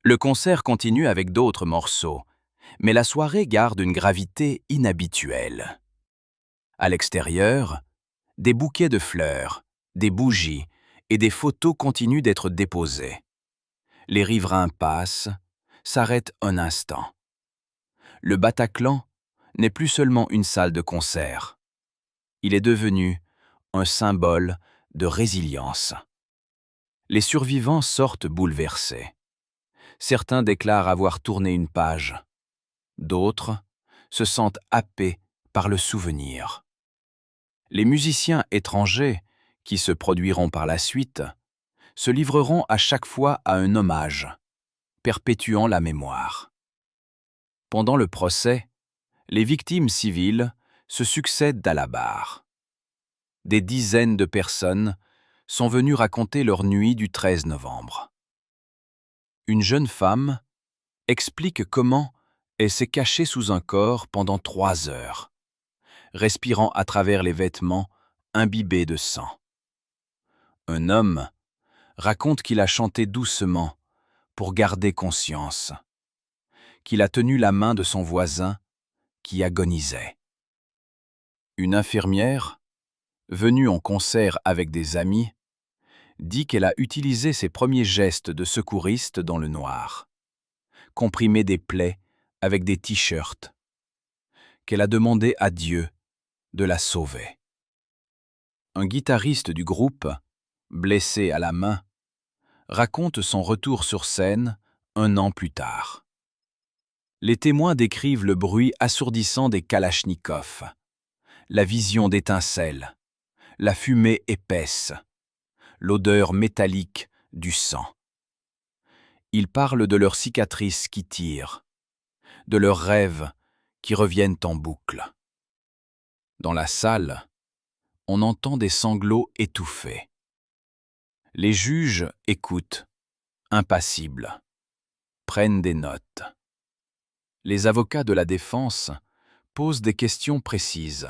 [SPEAKER 1] Le concert continue avec d'autres morceaux, mais la soirée garde une gravité inhabituelle. À l'extérieur, des bouquets de fleurs, des bougies et des photos continuent d'être déposés. Les riverains passent, s'arrêtent un instant. Le Bataclan n'est plus seulement une salle de concert. Il est devenu un symbole de résilience. Les survivants sortent bouleversés. Certains déclarent avoir tourné une page. D'autres se sentent happés par le souvenir. Les musiciens étrangers, qui se produiront par la suite, se livreront à chaque fois à un hommage, perpétuant la mémoire. Pendant le procès, les victimes civiles se succèdent à la barre. Des dizaines de personnes sont venues raconter leur nuit du 13 novembre. Une jeune femme explique comment elle s'est cachée sous un corps pendant 3 heures, respirant à travers les vêtements imbibés de sang. Un homme raconte qu'il a chanté doucement pour garder conscience, qu'il a tenu la main de son voisin qui agonisait. Une infirmière, venue en concert avec des amis, dit qu'elle a utilisé ses premiers gestes de secouriste dans le noir, comprimer des plaies avec des t-shirts, qu'elle a demandé à Dieu de la sauver. Un guitariste du groupe, blessé à la main, raconte son retour sur scène 1 an plus tard. Les témoins décrivent le bruit assourdissant des kalachnikovs, la vision d'étincelles, la fumée épaisse, l'odeur métallique du sang. Ils parlent de leurs cicatrices qui tirent, de leurs rêves qui reviennent en boucle. Dans la salle, on entend des sanglots étouffés. Les juges écoutent, impassibles, prennent des notes. Les avocats de la défense posent des questions précises.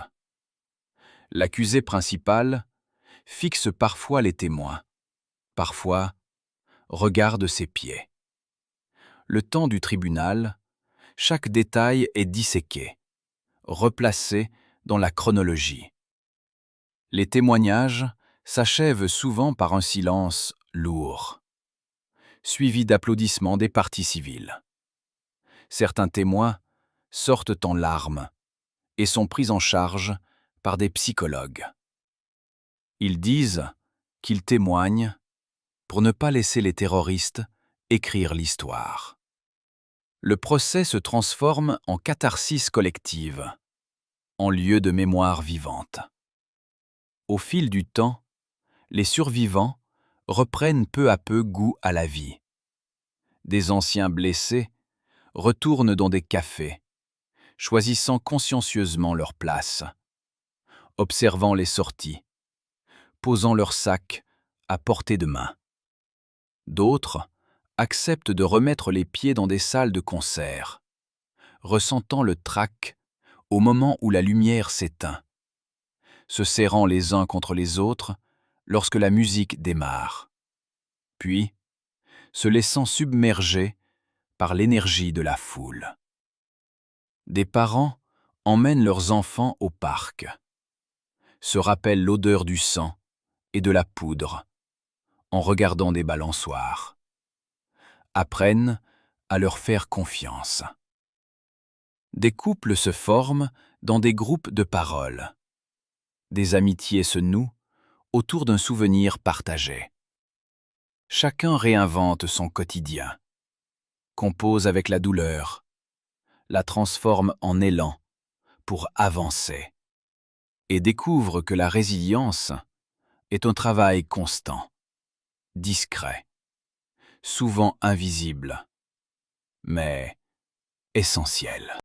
[SPEAKER 1] L'accusé principal fixe parfois les témoins, parfois regarde ses pieds. Le temps du tribunal, chaque détail est disséqué, replacé dans la chronologie. Les témoignages s'achèvent souvent par un silence lourd, suivi d'applaudissements des parties civiles. Certains témoins sortent en larmes et sont pris en charge par des psychologues. Ils disent qu'ils témoignent pour ne pas laisser les terroristes écrire l'histoire. Le procès se transforme en catharsis collective, en lieu de mémoire vivante. Au fil du temps, les survivants reprennent peu à peu goût à la vie. Des anciens blessés retournent dans des cafés, choisissant consciencieusement leur place, observant les sorties, posant leurs sacs à portée de main. D'autres acceptent de remettre les pieds dans des salles de concert, ressentant le trac au moment où la lumière s'éteint, se serrant les uns contre les autres lorsque la musique démarre, puis se laissant submerger par l'énergie de la foule. Des parents emmènent leurs enfants au parc, se rappellent l'odeur du sang et de la poudre en regardant des balançoires, apprennent à leur faire confiance. Des couples se forment dans des groupes de parole. Des amitiés se nouent autour d'un souvenir partagé. Chacun réinvente son quotidien, compose avec la douleur, la transforme en élan pour avancer, et découvre que la résilience est un travail constant, discret, souvent invisible, mais essentiel.